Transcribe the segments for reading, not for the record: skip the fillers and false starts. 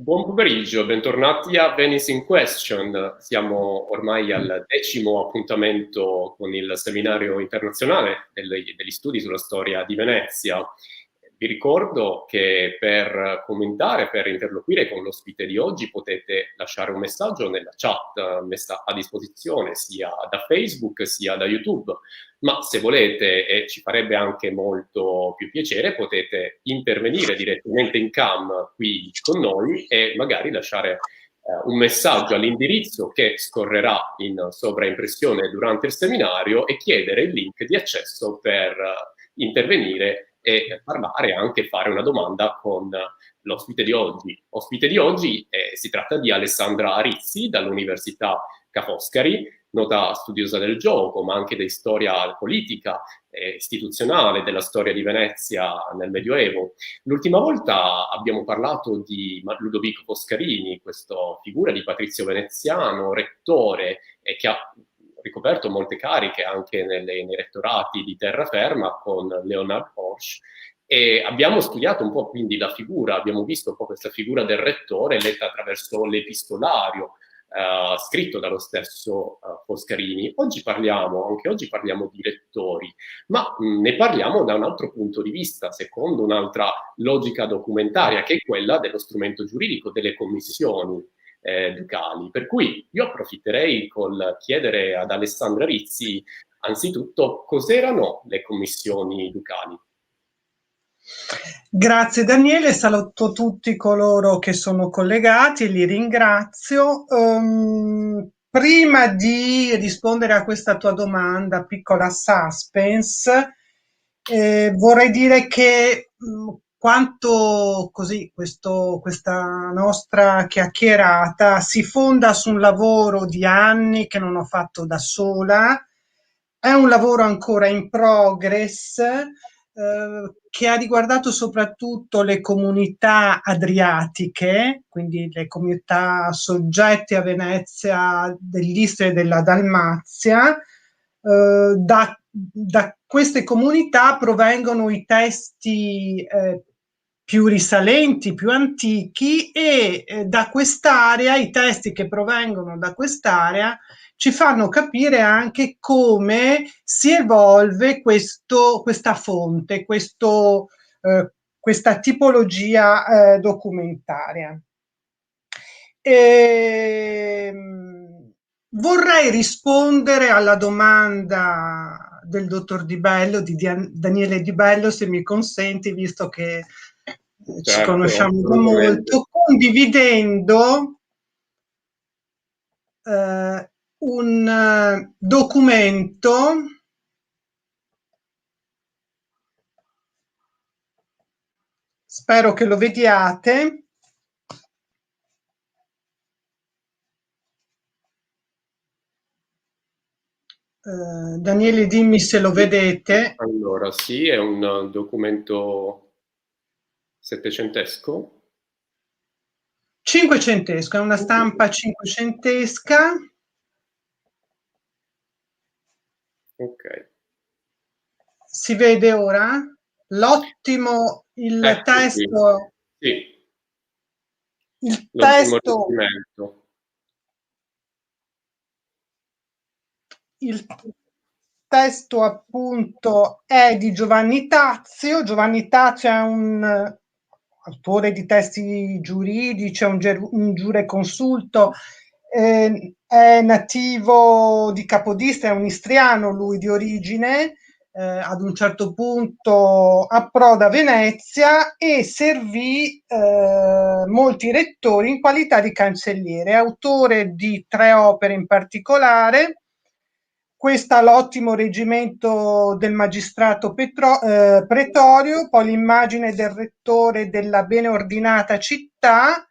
Buon pomeriggio, bentornati a Venice in Question. Siamo ormai al 10° appuntamento con il seminario internazionale degli studi sulla storia di Venezia. Vi ricordo che per commentare, per interloquire con l'ospite di oggi potete lasciare un messaggio nella chat messa a disposizione sia da Facebook sia da YouTube, ma se volete, e ci farebbe anche molto più piacere, potete intervenire direttamente in cam qui con noi e magari lasciare un messaggio all'indirizzo che scorrerà in sovraimpressione durante il seminario e chiedere il link di accesso per intervenire e parlare, anche fare una domanda con l'ospite di oggi. Ospite di oggi si tratta di Alessandra Arizzi dall'Università Ca' Foscari, nota studiosa del gioco, ma anche di storia politica e istituzionale, della storia di Venezia nel Medioevo. L'ultima volta abbiamo parlato di Ludovico Foscarini, questa figura di patrizio veneziano, rettore, e che ha ricoperto molte cariche anche nei rettorati di terraferma con Leonard Horsch. E abbiamo studiato un po' quindi la figura, abbiamo visto un po' questa figura del rettore letta attraverso l'epistolario scritto dallo stesso Foscarini. Anche oggi parliamo di rettori, ma ne parliamo da un altro punto di vista, secondo un'altra logica documentaria, che è quella dello strumento giuridico, delle commissioni ducali. Per cui io approfitterei col chiedere ad Alessandra Rizzi, anzitutto, cos'erano le commissioni ducali? Grazie Daniele, saluto tutti coloro che sono collegati e li ringrazio. Prima di rispondere a questa tua domanda, piccola suspense, vorrei dire che quanto così questa nostra chiacchierata si fonda su un lavoro di anni che non ho fatto da sola, è un lavoro ancora in progress, che ha riguardato soprattutto le comunità adriatiche, quindi le comunità soggette a Venezia dell'Istria e della Dalmazia. Da queste comunità provengono i testi più risalenti, più antichi, e da quest'area, i testi che provengono da quest'area ci fanno capire anche come si evolve questa fonte, questa tipologia documentaria. Vorrei rispondere alla domanda del dottor Di Bello, di Daniele Di Bello, se mi consenti, visto che ci conosciamo da molto, condividendo un documento spero che lo vediate. Daniele, dimmi se lo vedete. Allora, sì, è un documento settecentesco? Cinquecentesco, è una stampa cinquecentesca. Ok. Si vede ora? L'ottimo, il testo. Sì. Il testo. Il testo appunto è di Giovanni Tazio. Giovanni Tazio è un autore di testi giuridici, è un giureconsulto, è nativo di Capodistria, è un istriano lui di origine, ad un certo punto approda a Venezia e servì molti rettori in qualità di cancelliere, è autore di 3 opere in particolare. Questa l'ottimo reggimento del magistrato pretorio, poi l'immagine del rettore della bene ordinata città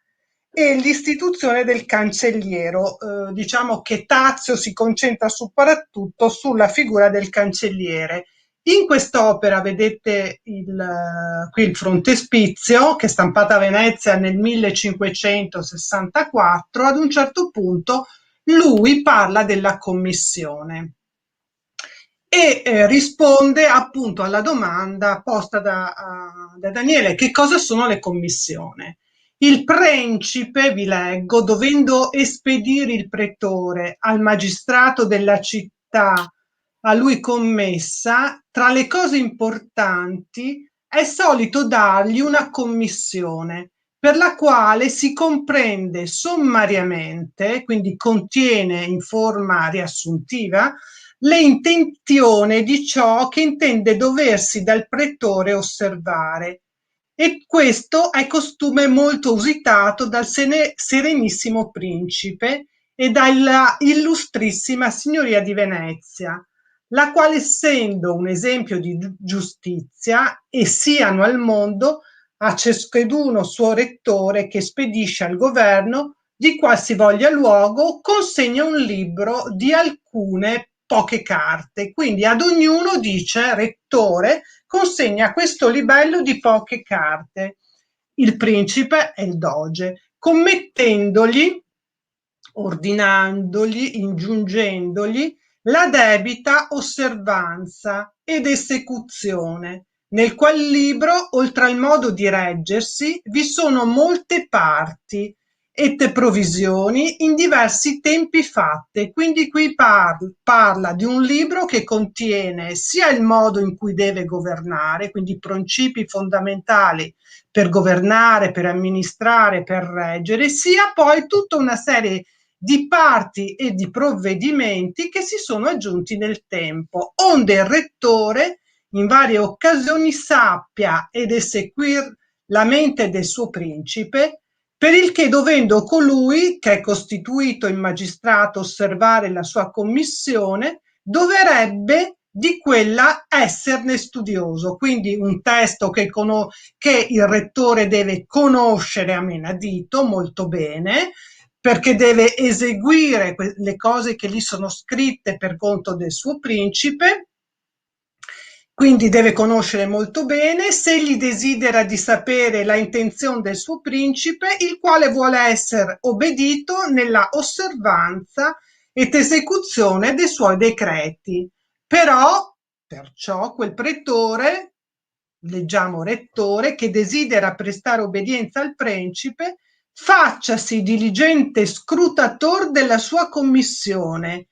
e l'istituzione del cancelliero. Diciamo che Tazio si concentra soprattutto sulla figura del cancelliere. In quest'opera vedete qui il frontespizio, che è stampata a Venezia nel 1564. Ad un certo punto lui parla della commissione e risponde appunto alla domanda posta da Daniele: che cosa sono le commissioni? Il principe, vi leggo, dovendo espedire il pretore al magistrato della città a lui commessa, tra le cose importanti è solito dargli una commissione per la quale si comprende sommariamente, quindi contiene in forma riassuntiva, le intenzioni di ciò che intende doversi dal pretore osservare. E questo è costume molto usitato dal Serenissimo Principe e dalla Illustrissima Signoria di Venezia, la quale, essendo un esempio di giustizia, e siano al mondo a ciascheduno suo rettore che spedisce al governo di qualsivoglia luogo, consegna un libro di alcune poche carte. Quindi ad ognuno dice rettore, consegna questo libello di poche carte. Il principe e il doge, commettendogli, ordinandogli, ingiungendogli la debita osservanza ed esecuzione, nel qual libro, oltre al modo di reggersi, vi sono molte parti e provisioni in diversi tempi fatte. Quindi qui parla di un libro che contiene sia il modo in cui deve governare, quindi i principi fondamentali per governare, per amministrare, per reggere, sia poi tutta una serie di parti e di provvedimenti che si sono aggiunti nel tempo, onde il rettore in varie occasioni sappia ed eseguir la mente del suo principe, per il che dovendo colui che è costituito in magistrato osservare la sua commissione, dovrebbe di quella esserne studioso, quindi un testo che il rettore deve conoscere a menadito molto bene, perché deve eseguire le cose che lì sono scritte per conto del suo principe, quindi deve conoscere molto bene. Se egli desidera di sapere la intenzione del suo principe, il quale vuole essere obbedito nella osservanza ed esecuzione dei suoi decreti. Però, perciò, quel pretore, leggiamo rettore, che desidera prestare obbedienza al principe, facciasi diligente scrutator della sua commissione,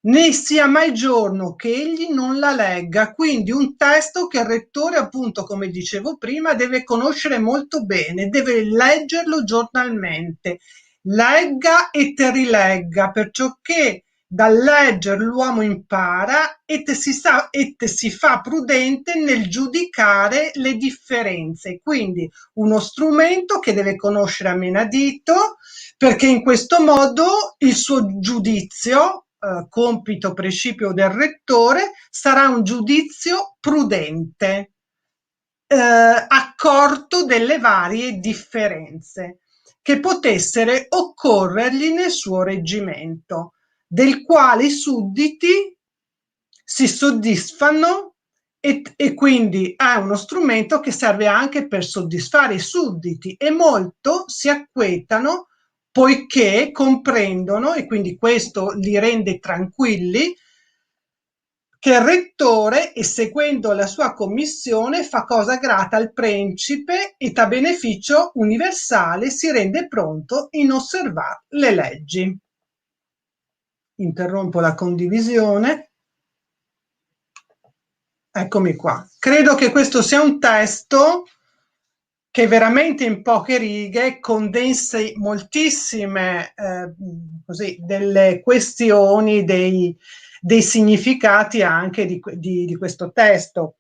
né sia mai giorno che egli non la legga. Quindi un testo che il rettore, appunto, come dicevo prima, deve conoscere molto bene, deve leggerlo giornalmente. Legga e te rilegga, perciò che dal leggere l'uomo impara e si fa prudente nel giudicare le differenze. Quindi uno strumento che deve conoscere a menadito, perché in questo modo il suo giudizio, compito prescipio del rettore, sarà un giudizio prudente, accorto delle varie differenze che potessero occorrergli nel suo reggimento, del quale i sudditi si soddisfano, e quindi è uno strumento che serve anche per soddisfare i sudditi, e molto si acquetano poiché comprendono, e quindi questo li rende tranquilli, che il rettore, eseguendo la sua commissione, fa cosa grata al principe e a beneficio universale si rende pronto in osservare le leggi. Interrompo la condivisione. Eccomi qua. Credo che questo sia un testo che veramente in poche righe condensi moltissime delle questioni, dei significati anche di questo testo.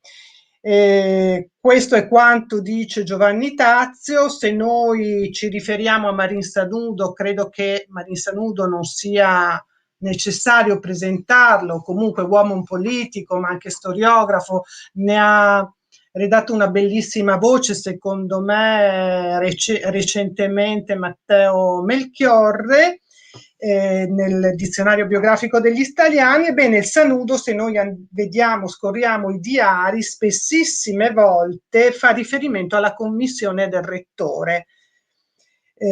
Questo è quanto dice Giovanni Tazio. Se noi ci riferiamo a Marin Sanudo, credo che Marin Sanudo non sia necessario presentarlo, comunque uomo politico ma anche storiografo, ne ha redatto una bellissima voce, secondo me, recentemente Matteo Melchiorre, nel dizionario biografico degli italiani. Ebbene, il Sanudo, se noi vediamo, scorriamo i diari, spessissime volte fa riferimento alla commissione del rettore.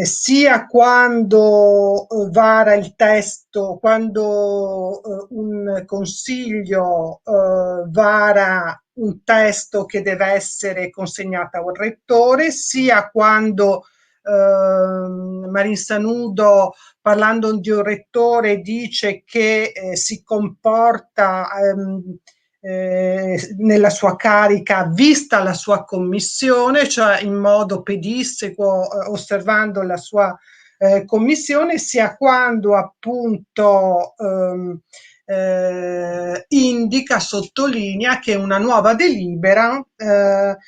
Sia quando vara il testo, quando un consiglio vara un testo che deve essere consegnato al rettore, sia quando Marin Sanudo, parlando di un rettore, dice che si comporta nella sua carica vista la sua commissione, cioè in modo pedissequo, osservando la sua commissione, sia quando appunto indica, sottolinea che una nuova delibera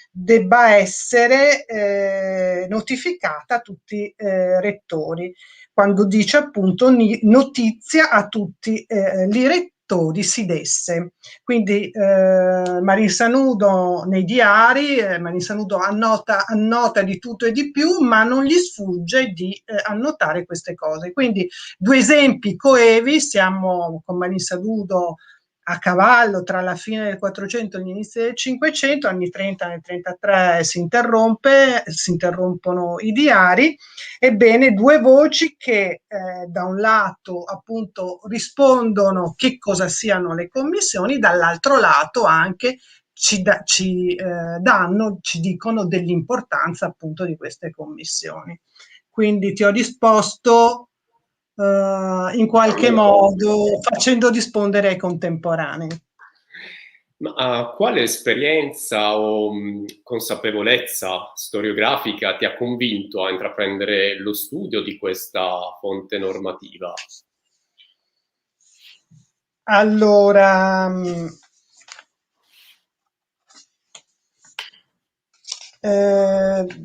debba essere notificata a tutti i rettori, quando dice appunto notizia a tutti i rettori si desse. Quindi Marin Sanudo nei diari, Marin Sanudo annota di tutto e di più, ma non gli sfugge di annotare queste cose. Quindi due esempi coevi: siamo con Marin Sanudo a cavallo tra la fine del 400 e gli inizi del 500, anni 30, nel 33 si interrompono i diari. Ebbene, due voci che da un lato appunto rispondono che cosa siano le commissioni, dall'altro lato anche ci dicono dell'importanza appunto di queste commissioni. Quindi ti ho risposto in qualche modo facendo rispondere ai contemporanei. Ma quale esperienza o consapevolezza storiografica ti ha convinto a intraprendere lo studio di questa fonte normativa? Allora,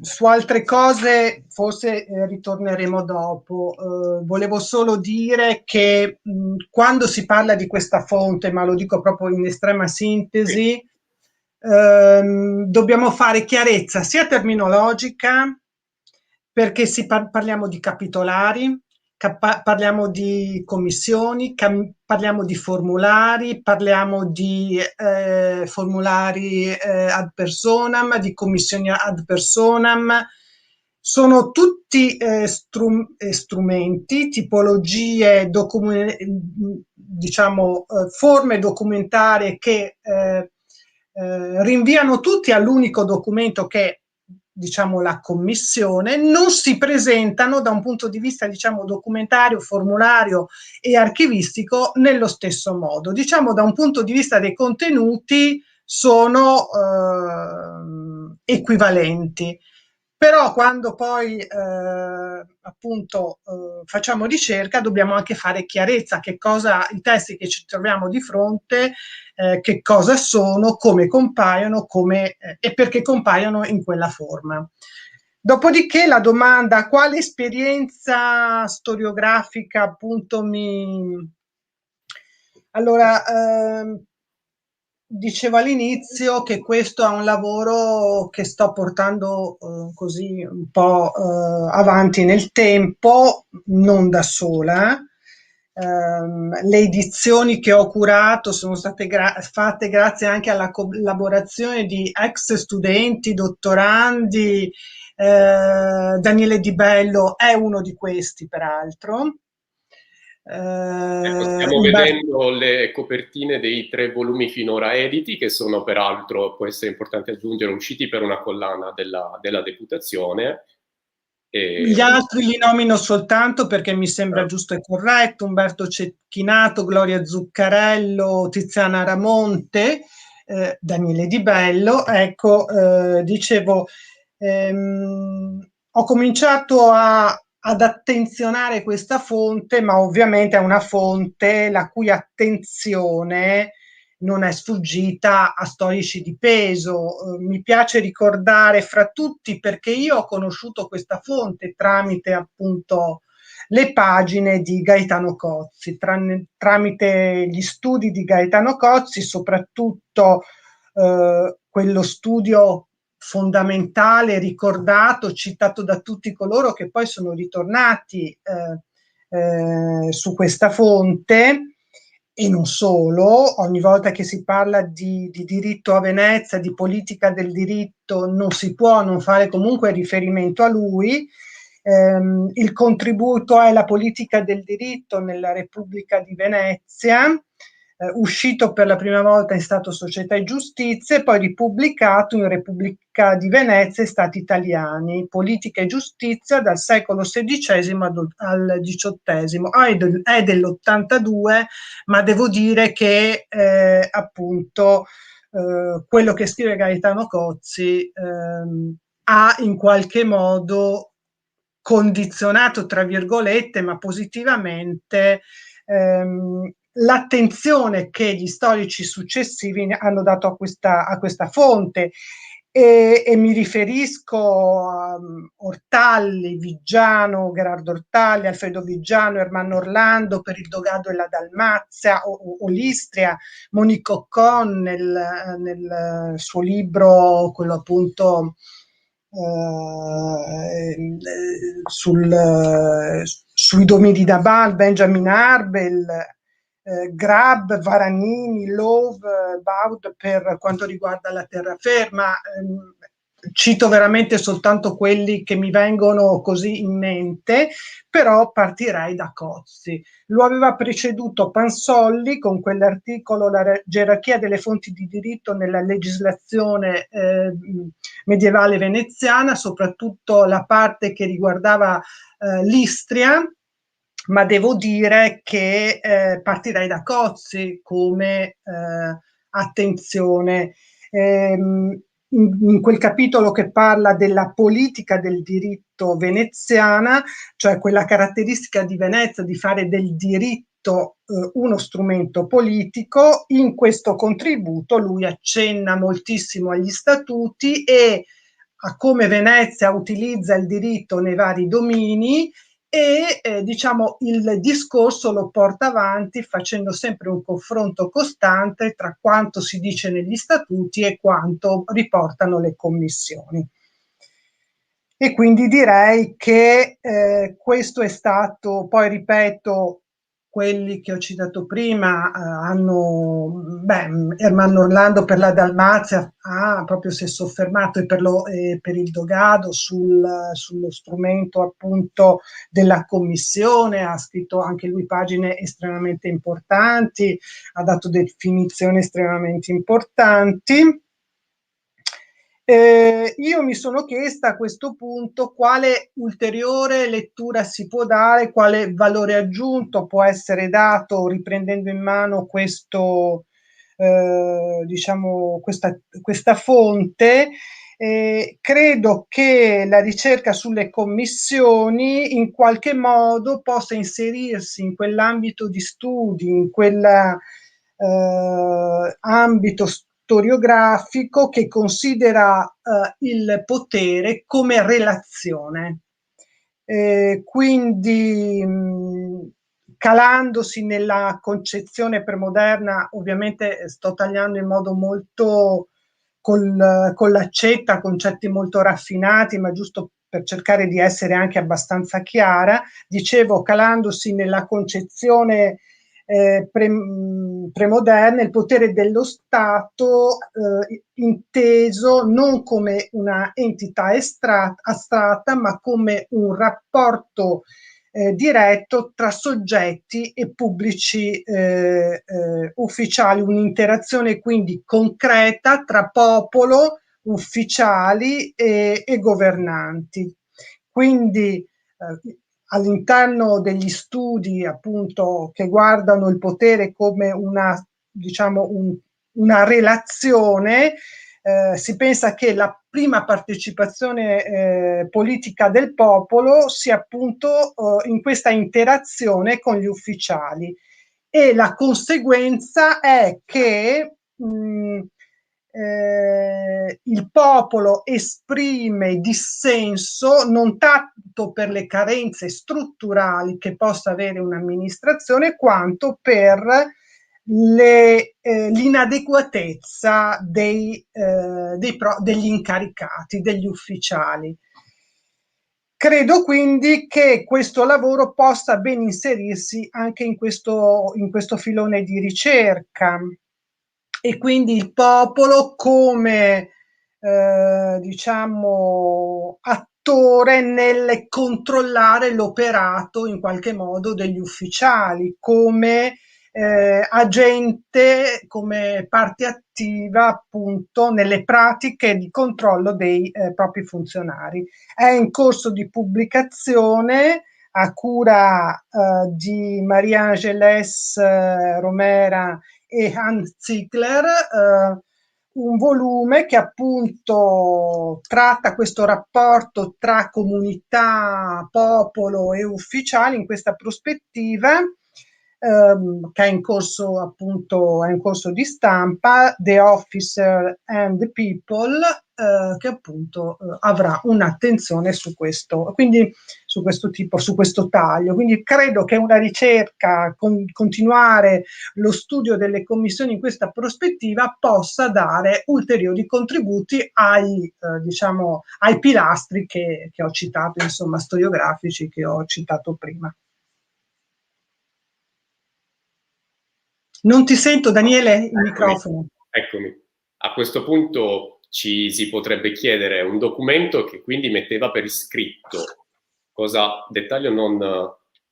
su altre cose forse ritorneremo dopo. Volevo solo dire che quando si parla di questa fonte, ma lo dico proprio in estrema sintesi, dobbiamo fare chiarezza sia terminologica, perché parliamo di capitolari, parliamo di commissioni, parliamo di formulari, parliamo di formulari ad personam, di commissioni ad personam. Sono tutti strumenti, tipologie, diciamo, forme documentarie che rinviano tutti all'unico documento che, diciamo, la commissione. Non si presentano da un punto di vista, diciamo, documentario, formulario e archivistico nello stesso modo. Diciamo, da un punto di vista dei contenuti sono equivalenti. Però quando poi appunto facciamo ricerca dobbiamo anche fare chiarezza che cosa i testi che ci troviamo di fronte, che cosa sono, come compaiono, e perché compaiono in quella forma. Dopodiché la domanda quale esperienza storiografica appunto Allora, dicevo all'inizio che questo è un lavoro che sto portando così un po' avanti nel tempo, non da sola. Le edizioni che ho curato sono state fatte grazie anche alla collaborazione di ex studenti, dottorandi. Daniele Di Bello è uno di questi, peraltro. Ecco, stiamo vedendo le copertine dei 3 volumi finora editi, che sono peraltro, può essere importante aggiungere, usciti per una collana della Deputazione. Gli altri li nomino soltanto perché mi sembra giusto e corretto: Umberto Cecchinato, Gloria Zuccarello, Tiziana Ramonte, Daniele Di Bello. Ecco, dicevo, ho cominciato ad attenzionare questa fonte, ma ovviamente è una fonte la cui attenzione non è sfuggita a storici di peso. Mi piace ricordare fra tutti, perché io ho conosciuto questa fonte tramite appunto le pagine di Gaetano Cozzi, tramite gli studi di Gaetano Cozzi, soprattutto quello studio fondamentale, ricordato, citato da tutti coloro che poi sono ritornati su questa fonte. E non solo, ogni volta che si parla di diritto a Venezia, di politica del diritto, non si può non fare comunque riferimento a lui. Il contributo è la politica del diritto nella Repubblica di Venezia, uscito per la prima volta in Stato, Società e Giustizia e poi ripubblicato in Repubblica di Venezia e Stati Italiani, Politica e Giustizia dal secolo XVI al XVIII. È dell'82, ma devo dire che appunto quello che scrive Gaetano Cozzi ha in qualche modo condizionato, tra virgolette, ma positivamente, l'attenzione che gli storici successivi hanno dato a questa fonte. E mi riferisco a Ortalli, Viggiano, Gerardo Ortalli, Alfredo Viggiano, Ermanno Orlando per il Dogado e la Dalmazia, o l'Istria, Monique Ocon nel suo libro, quello appunto sui domini d'Abal, Benjamin Arbel, Grab, Varanini, Love, Baud per quanto riguarda la terraferma. Cito veramente soltanto quelli che mi vengono così in mente, però partirei da Cozzi. Lo aveva preceduto Pansolli con quell'articolo La gerarchia delle fonti di diritto nella legislazione medievale veneziana, soprattutto la parte che riguardava l'Istria, ma devo dire che partirei da Cozzi come attenzione. In quel capitolo che parla della politica del diritto veneziana, cioè quella caratteristica di Venezia di fare del diritto uno strumento politico, in questo contributo lui accenna moltissimo agli statuti e a come Venezia utilizza il diritto nei vari domini e diciamo il discorso lo porta avanti facendo sempre un confronto costante tra quanto si dice negli statuti e quanto riportano le commissioni. E quindi direi che questo è stato, poi ripeto, quelli che ho citato prima Ermanno Orlando per la Dalmazia proprio si è soffermato e per il Dogado sullo strumento appunto della commissione, ha scritto anche lui pagine estremamente importanti, ha dato definizioni estremamente importanti. Io mi sono chiesta a questo punto quale ulteriore lettura si può dare, quale valore aggiunto può essere dato riprendendo in mano questo, diciamo, questa fonte. Credo che la ricerca sulle commissioni in qualche modo possa inserirsi in quell'ambito di studi, in quell'ambito storiografico che considera il potere come relazione. Quindi calandosi nella concezione premoderna, ovviamente sto tagliando in modo molto con l'accetta, concetti molto raffinati, ma giusto per cercare di essere anche abbastanza chiara, dicevo calandosi nella concezione premoderna, il potere dello Stato inteso non come una entità astratta, ma come un rapporto diretto tra soggetti e pubblici ufficiali, un'interazione quindi concreta tra popolo, ufficiali e governanti. Quindi all'interno degli studi appunto che guardano il potere come una, diciamo, una relazione, si pensa che la prima partecipazione politica del popolo sia appunto in questa interazione con gli ufficiali e la conseguenza è che il popolo esprime dissenso non tanto per le carenze strutturali che possa avere un'amministrazione, quanto per l'inadeguatezza degli incaricati, degli ufficiali. Credo quindi che questo lavoro possa ben inserirsi anche in questo filone di ricerca e quindi il popolo come diciamo attore nel controllare l'operato in qualche modo degli ufficiali, come agente come parte attiva appunto nelle pratiche di controllo dei propri funzionari. È in corso di pubblicazione a cura di Maria Angeles Romera e Hans Ziegler, un volume che appunto tratta questo rapporto tra comunità, popolo e ufficiali in questa prospettiva, che è in corso appunto, è in corso di stampa, The Officer and the People, che appunto avrà un'attenzione su questo, quindi su questo tipo, su questo taglio. Quindi credo che una ricerca, continuare lo studio delle commissioni in questa prospettiva possa dare ulteriori contributi diciamo, ai pilastri che ho citato, insomma, storiografici che ho citato prima. Non ti sento, Daniele, il microfono. Eccomi. A questo punto ci si potrebbe chiedere un documento che quindi metteva per iscritto, dettaglio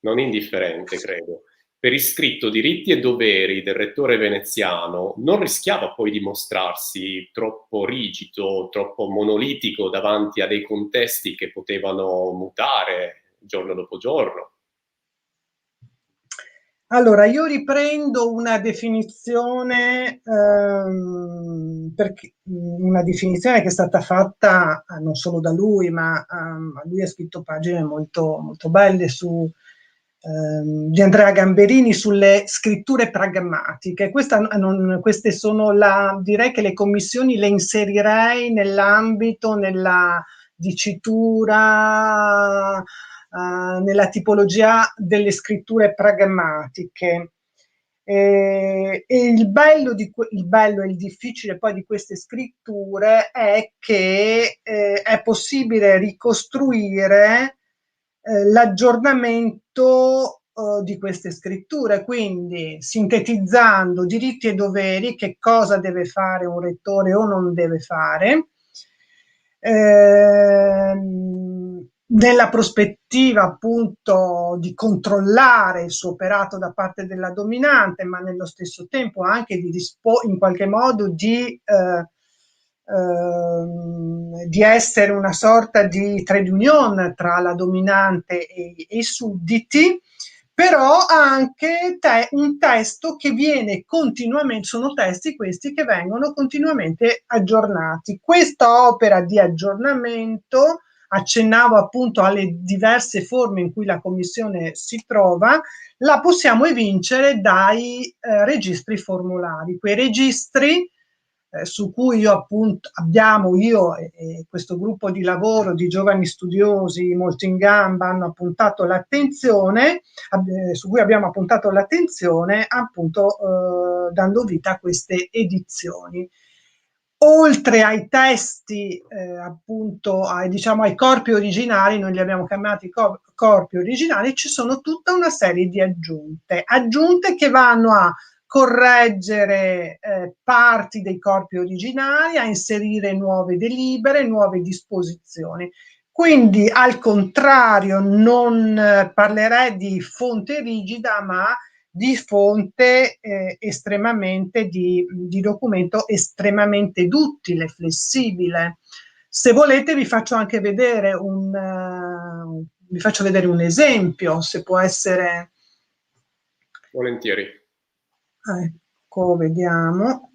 non indifferente, credo, per iscritto diritti e doveri del rettore veneziano, non rischiava poi di mostrarsi troppo rigido, troppo monolitico davanti a dei contesti che potevano mutare giorno dopo giorno? Allora, io riprendo una definizione, una definizione che è stata fatta non solo da lui, ma lui ha scritto pagine molto, molto belle di Andrea Gamberini sulle scritture pragmatiche. Queste sono direi che le commissioni le inserirei nell'ambito, nella dicitura, nella tipologia delle scritture pragmatiche. E il bello e il difficile poi di queste scritture è che è possibile ricostruire l'aggiornamento di queste scritture, quindi sintetizzando diritti e doveri, che cosa deve fare un rettore o non deve fare, nella prospettiva appunto di controllare il suo operato da parte della dominante, ma nello stesso tempo anche in qualche modo di essere una sorta di trade union tra la dominante e i sudditi, però anche un testo che viene continuamente, sono testi questi che vengono continuamente aggiornati. Questa opera di aggiornamento, accennavo appunto alle diverse forme in cui la commissione si trova, la possiamo evincere dai registri formulari. Quei registri su cui io e questo gruppo di lavoro di giovani studiosi molto in gamba hanno appuntato l'attenzione, su cui abbiamo appuntato l'attenzione appunto dando vita a queste edizioni. Oltre ai testi, appunto, diciamo, ai corpi originali, noi li abbiamo chiamati corpi originali, ci sono tutta una serie di aggiunte che vanno a correggere parti dei corpi originali, a inserire nuove delibere, nuove disposizioni. Quindi, al contrario, non parlerei di fonte rigida, ma di fonte estremamente, di documento estremamente duttile, flessibile. Se volete vi faccio anche vedere vi faccio vedere un esempio, se può essere... Volentieri. Ecco, vediamo.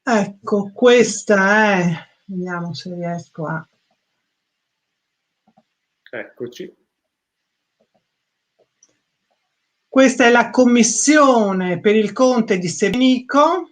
Ecco, questa è, vediamo se riesco a... Eccoci. Questa è la commissione per il conte di Sebenico,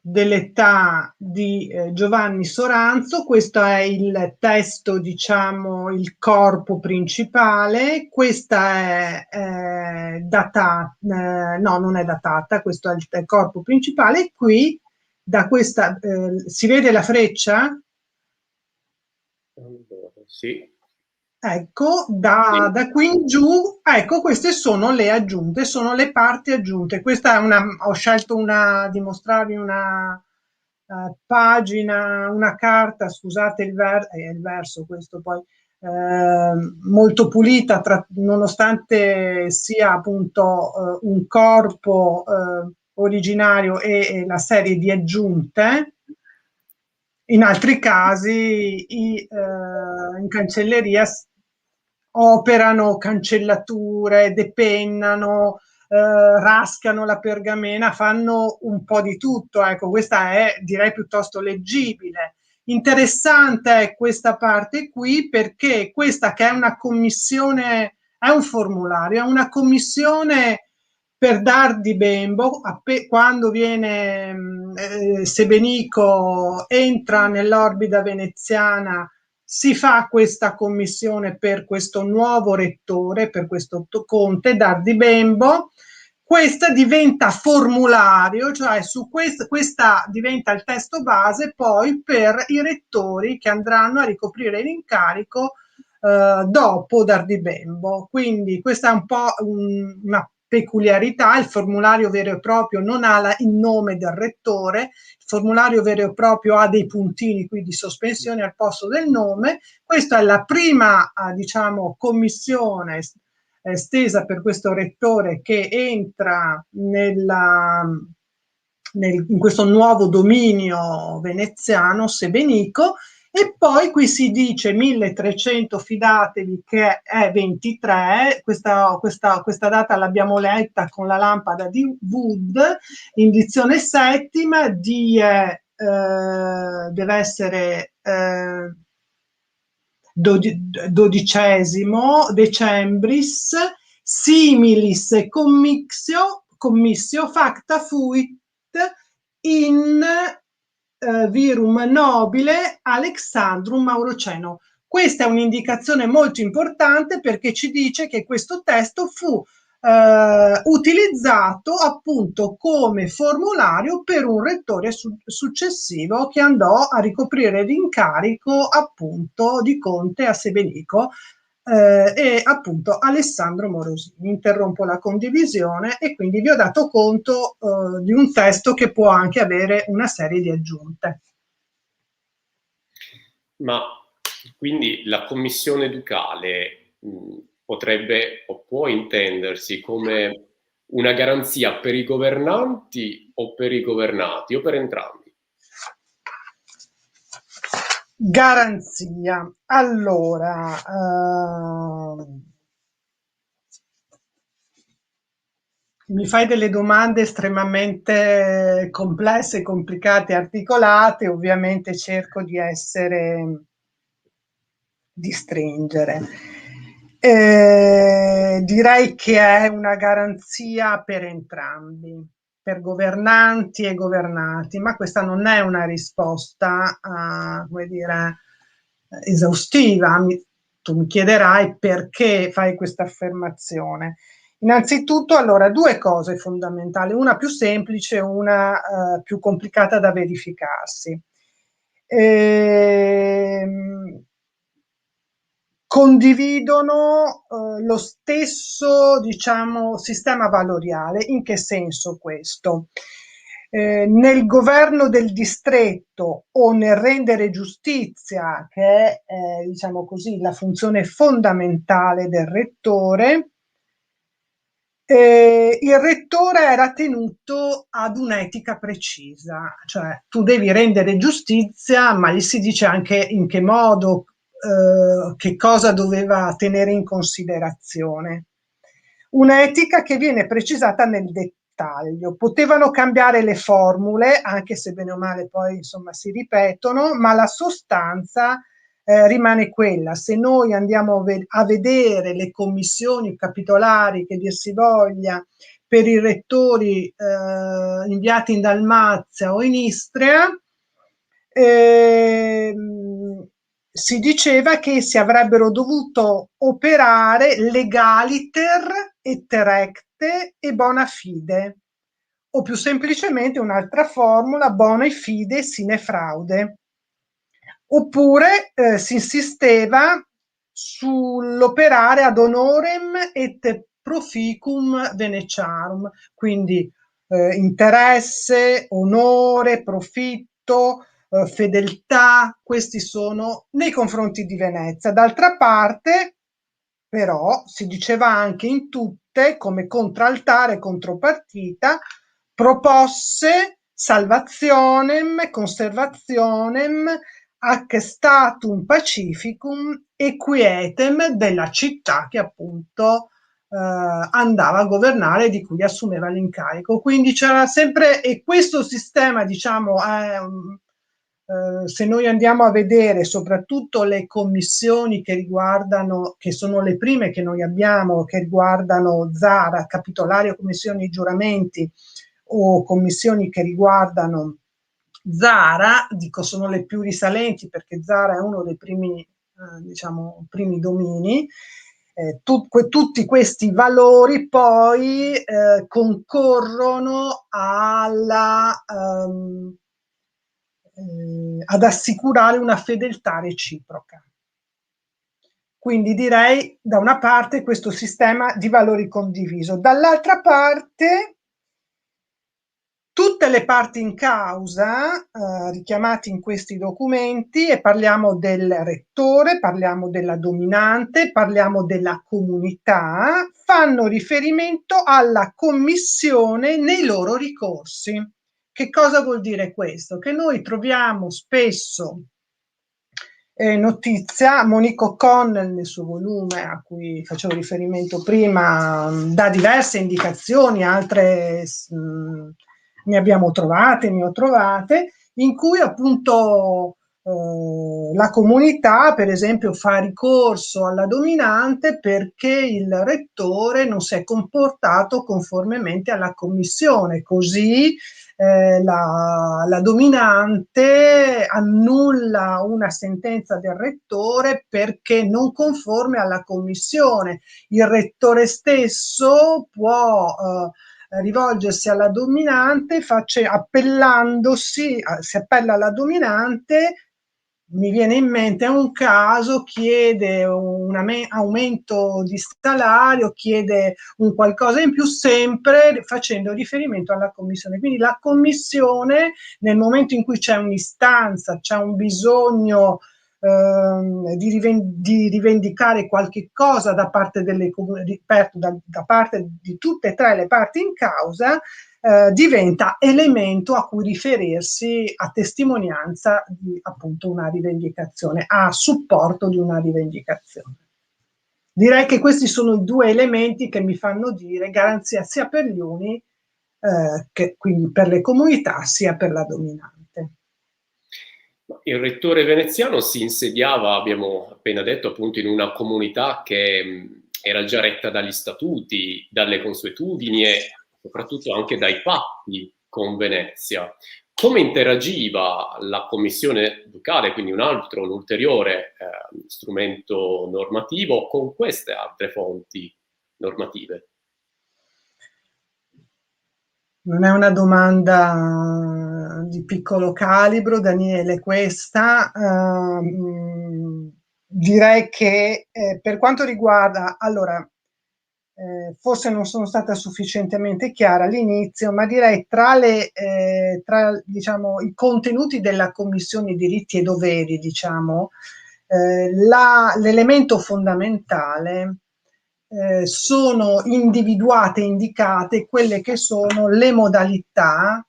dell'età di Giovanni Soranzo. Questo è il testo, diciamo, il corpo principale. Questa è datata, no, non è datata, questo è il corpo principale. Qui, da questa, si vede la freccia? Sì. Ecco, da qui in giù, ecco, queste sono le aggiunte, sono le parti aggiunte. Questa è una, ho scelto di mostrarvi una pagina, una carta, scusate il verso, questo poi, molto pulita, nonostante sia appunto un corpo originario e la serie di aggiunte. In altri casi in cancelleria operano cancellature, depennano, rascano la pergamena, fanno un po' di tutto. Ecco, questa è, direi, piuttosto leggibile. Interessante è questa parte qui, perché questa, che è una commissione, è un formulario, è una commissione per dar di bembo, quando viene Sebenico entra nell'orbita veneziana, si fa questa commissione per questo nuovo rettore, per questo conte, dar di bembo. Questa diventa formulario, cioè su questa diventa il testo base poi per i rettori che andranno a ricoprire l'incarico dopo Dardibembo. Quindi questa è un po' una peculiarità. Il formulario vero e proprio non ha il nome del rettore, il formulario vero e proprio ha dei puntini qui di sospensione al posto del nome. Questa è la prima, diciamo, commissione stesa per questo rettore che entra in questo nuovo dominio veneziano, Sebenico. E poi qui si dice 1300, fidatevi che è 23, questa data l'abbiamo letta con la lampada di Wood, indizione settima, deve essere 12 decembris, similis e commissio facta fuit in virum nobile Alexandrum Mauroceno. Questa è un'indicazione molto importante, perché ci dice che questo testo fu utilizzato appunto come formulario per un rettore successivo che andò a ricoprire l'incarico appunto di conte a Sebenico, e appunto Alessandro Morosini. Interrompo la condivisione e quindi vi ho dato conto di un testo che può anche avere una serie di aggiunte. Ma quindi la commissione ducale potrebbe o può intendersi come una garanzia per i governanti o per i governati o per entrambi? Garanzia. Allora, mi fai delle domande estremamente complesse, complicate, articolate. Ovviamente cerco di stringere. Direi che è una garanzia per entrambi, per governanti e governati, ma questa non è una risposta, come dire, esaustiva. Tu mi chiederai perché fai questa affermazione. Innanzitutto, allora, due cose fondamentali, una più semplice e una più complicata da verificarsi. Condividono lo stesso, diciamo, sistema valoriale. In che senso questo? Nel governo del distretto o nel rendere giustizia, che è diciamo così, la funzione fondamentale del rettore, il rettore era tenuto ad un'etica precisa, cioè tu devi rendere giustizia, ma gli si dice anche in che modo, che cosa doveva tenere in considerazione. Un'etica che viene precisata nel dettaglio. Potevano cambiare le formule, anche se bene o male poi insomma si ripetono, ma la sostanza rimane quella. Se noi andiamo a vedere le commissioni capitolari, che dir si voglia, per i rettori inviati in Dalmazia o in Istria, si diceva che si avrebbero dovuto operare legaliter et recte e bona fide, o più semplicemente un'altra formula, bona fide sine fraude. Oppure si insisteva sull'operare ad honorem et proficum veneciarum, quindi interesse, onore, profitto, fedeltà, questi sono nei confronti di Venezia. D'altra parte, però, si diceva anche in tutte, come contraltare, contropartita, proposse salvationem, conservationem, ac statum pacificum e quietem della città che appunto andava a governare, di cui assumeva l'incarico. Quindi c'era sempre, e questo sistema, diciamo, se noi andiamo a vedere soprattutto le commissioni che riguardano, che sono le prime che noi abbiamo, che riguardano Zara, capitolari o commissioni di giuramenti, o commissioni che riguardano Zara, dico sono le più risalenti perché Zara è uno dei primi, diciamo, primi domini. Tutti questi valori poi concorrono ad assicurare una fedeltà reciproca. Quindi direi da una parte questo sistema di valori condiviso, dall'altra parte tutte le parti in causa richiamate in questi documenti, e parliamo del rettore, parliamo della dominante, parliamo della comunità, fanno riferimento alla commissione nei loro ricorsi. Che cosa vuol dire questo? Che noi troviamo spesso notizia, Monique O'Connell nel suo volume a cui facevo riferimento prima dà diverse indicazioni, altre ne abbiamo trovate, ne ho trovate, in cui appunto la comunità per esempio fa ricorso alla dominante perché il rettore non si è comportato conformemente alla commissione, così la dominante annulla una sentenza del rettore perché non conforme alla commissione. Il rettore stesso può rivolgersi alla dominante appellandosi, si appella alla dominante. Mi viene in mente un caso, chiede un aumento di salario, chiede un qualcosa in più, sempre facendo riferimento alla commissione. Quindi la commissione, nel momento in cui c'è un'istanza, c'è un bisogno di rivendicare qualche cosa da parte da parte di tutte e tre le parti in causa, diventa elemento a cui riferirsi a testimonianza di appunto una rivendicazione, a supporto di una rivendicazione. Direi che questi sono i due elementi che mi fanno dire garanzia sia per gli uni, che quindi per le comunità, sia per la dominante. Il rettore veneziano si insediava, abbiamo appena detto, appunto in una comunità che era già retta dagli statuti, dalle consuetudini e soprattutto anche dai patti con Venezia. Come interagiva la commissione ducale, quindi un ulteriore strumento normativo, con queste altre fonti normative? Non è una domanda di piccolo calibro, Daniele, questa. Direi che per quanto riguarda, allora, forse non sono stata sufficientemente chiara all'inizio, ma direi tra diciamo, i contenuti della Commissione diritti e doveri, diciamo, l'elemento fondamentale sono individuate, indicate quelle che sono le modalità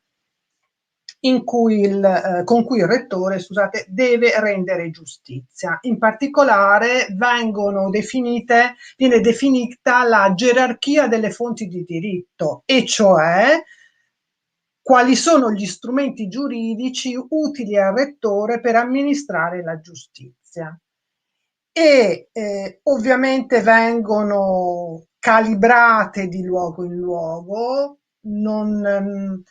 con cui il rettore, scusate, deve rendere giustizia. In particolare viene definita la gerarchia delle fonti di diritto, e cioè quali sono gli strumenti giuridici utili al rettore per amministrare la giustizia. E ovviamente vengono calibrate di luogo in luogo, non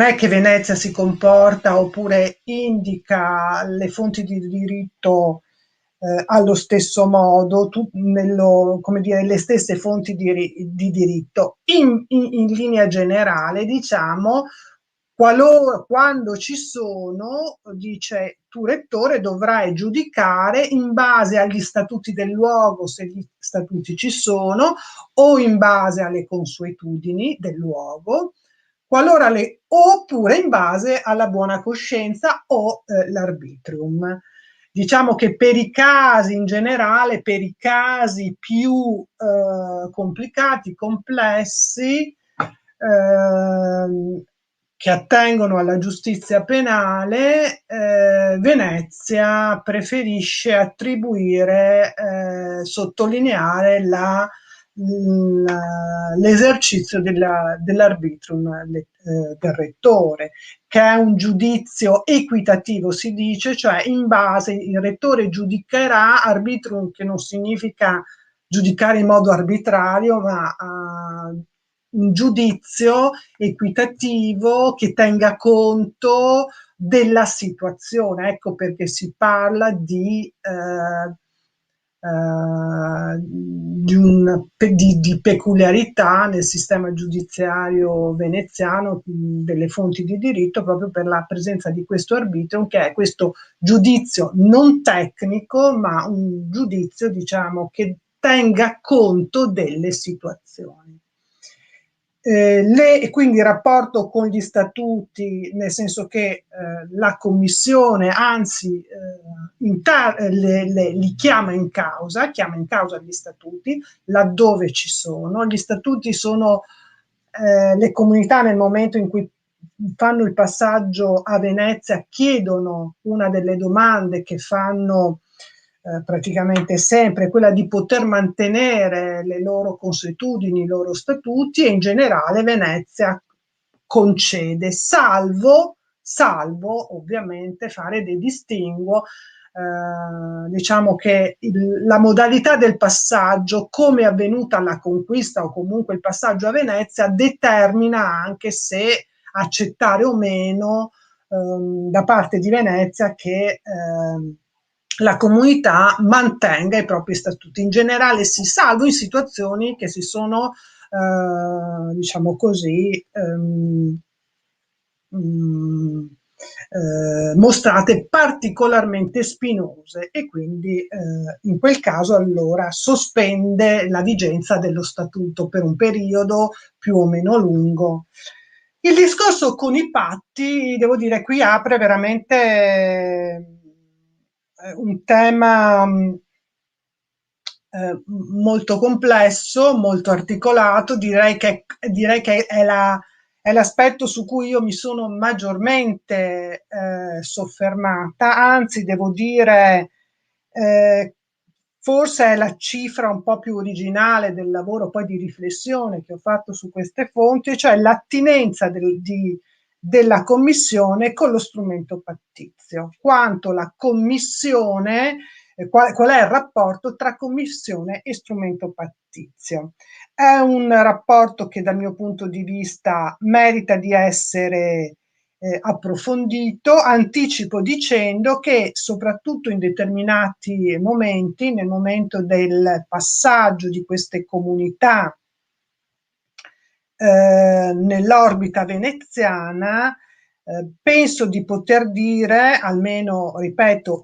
è che Venezia si comporta oppure indica le fonti di diritto allo stesso modo, come dire, le stesse fonti di diritto. In linea generale, diciamo, quando ci sono, dice tu rettore, dovrai giudicare in base agli statuti del luogo, se gli statuti ci sono, o in base alle consuetudini del luogo, oppure in base alla buona coscienza o l'arbitrium. Diciamo che per i casi in generale, per i casi più complicati, complessi, che attengono alla giustizia penale, Venezia preferisce attribuire, sottolineare l'esercizio dell'arbitrum del rettore, che è un giudizio equitativo, si dice, cioè in base, il rettore giudicherà, arbitrum che non significa giudicare in modo arbitrario, ma un giudizio equitativo che tenga conto della situazione. Ecco perché si parla di peculiarità nel sistema giudiziario veneziano delle fonti di diritto, proprio per la presenza di questo arbitrio, che è questo giudizio non tecnico, ma un giudizio, diciamo, che tenga conto delle situazioni. Quindi il rapporto con gli statuti, nel senso che la commissione anzi li chiama in causa gli statuti laddove ci sono. Gli statuti sono le comunità, nel momento in cui fanno il passaggio a Venezia, chiedono una delle domande che fanno praticamente sempre, quella di poter mantenere le loro consuetudini, i loro statuti, e in generale Venezia concede, salvo ovviamente fare dei distinguo. Diciamo che la modalità del passaggio, come è avvenuta la conquista o comunque il passaggio a Venezia, determina anche se accettare o meno da parte di Venezia che la comunità mantenga i propri statuti. In generale sì, salvo in situazioni che si sono, diciamo così, mostrate particolarmente spinose, e quindi in quel caso allora sospende la vigenza dello statuto per un periodo più o meno lungo. Il discorso con i patti, devo dire, qui apre veramente un tema molto complesso, molto articolato. Direi che è l'aspetto su cui io mi sono maggiormente soffermata, anzi devo dire forse è la cifra un po' più originale del lavoro poi di riflessione che ho fatto su queste fonti, cioè l'attinenza della commissione con lo strumento pattizio, quanto la commissione, qual è il rapporto tra commissione e strumento pattizio. È un rapporto che dal mio punto di vista merita di essere approfondito. Anticipo dicendo che soprattutto in determinati momenti, nel momento del passaggio di queste comunità nell'orbita veneziana, penso di poter dire, almeno ripeto,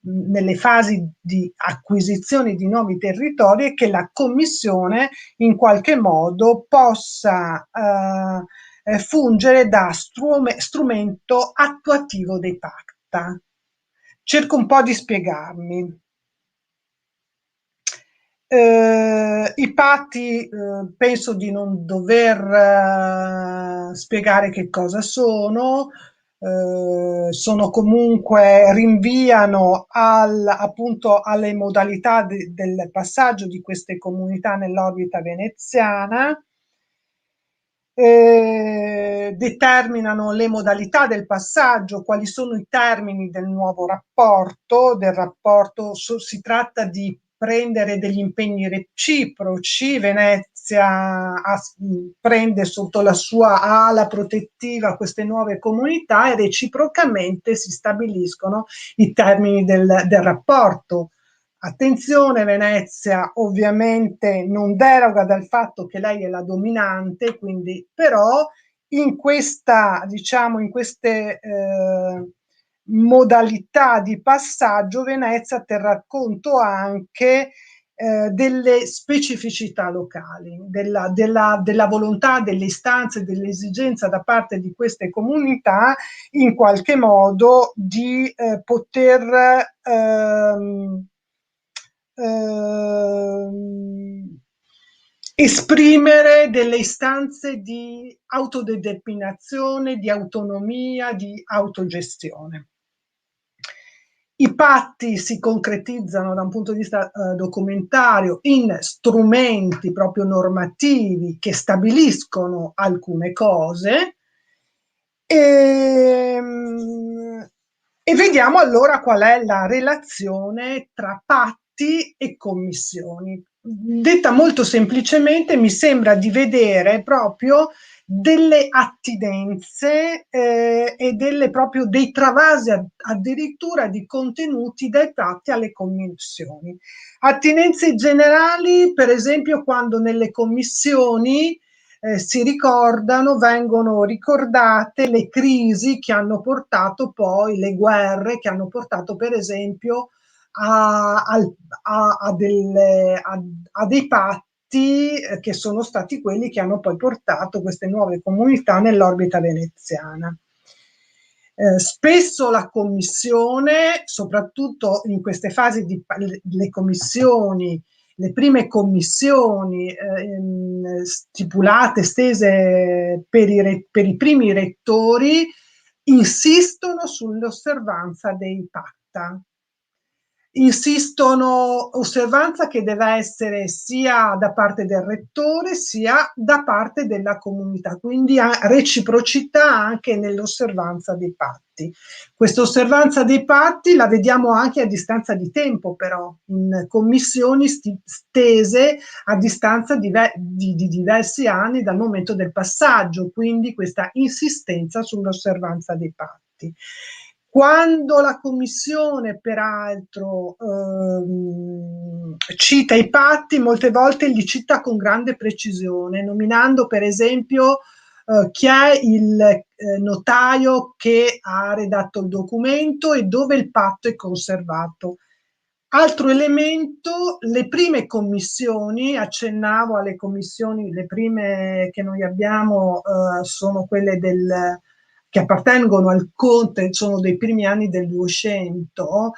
nelle fasi di acquisizione di nuovi territori, che la Commissione in qualche modo possa fungere da strumento attuativo dei pacta. Cerco un po' di spiegarmi. I patti, penso di non dover spiegare che cosa sono comunque, rinviano appunto alle modalità del passaggio di queste comunità nell'orbita veneziana. Determinano le modalità del passaggio, quali sono i termini del nuovo rapporto, si tratta di prendere degli impegni reciproci. Venezia prende sotto la sua ala protettiva queste nuove comunità e reciprocamente si stabiliscono i termini del rapporto. Attenzione, Venezia ovviamente non deroga dal fatto che lei è la dominante, quindi però in questa, diciamo, in queste modalità di passaggio Venezia terrà conto anche delle specificità locali, della volontà, delle istanze, dell'esigenza da parte di queste comunità in qualche modo di poter esprimere delle istanze di autodeterminazione, di autonomia, di autogestione. I patti si concretizzano da un punto di vista documentario in strumenti proprio normativi che stabiliscono alcune cose e vediamo allora qual è la relazione tra patti e commissioni. Detta molto semplicemente, mi sembra di vedere proprio delle attinenze e proprio dei travasi addirittura di contenuti dai patti alle commissioni. Attinenze generali, per esempio, quando nelle commissioni si ricordano, vengono ricordate le crisi che hanno portato poi, le guerre che hanno portato per esempio a dei patti che sono stati quelli che hanno poi portato queste nuove comunità nell'orbita veneziana. Spesso la commissione, soprattutto in queste fasi le commissioni, le prime commissioni stipulate, stese per i primi rettori, insistono sull'osservanza dei pacta. Insistono, osservanza che deve essere sia da parte del rettore sia da parte della comunità, quindi reciprocità anche nell'osservanza dei patti. Questa osservanza dei patti la vediamo anche a distanza di tempo, però, in commissioni stese a distanza di diversi anni dal momento del passaggio, quindi questa insistenza sull'osservanza dei patti. Quando la Commissione, peraltro, cita i patti, molte volte li cita con grande precisione, nominando per esempio chi è il notaio che ha redatto il documento e dove il patto è conservato. Altro elemento, le prime commissioni, accennavo alle commissioni, le prime che noi abbiamo sono quelle che appartengono al conte, sono dei primi anni del 200,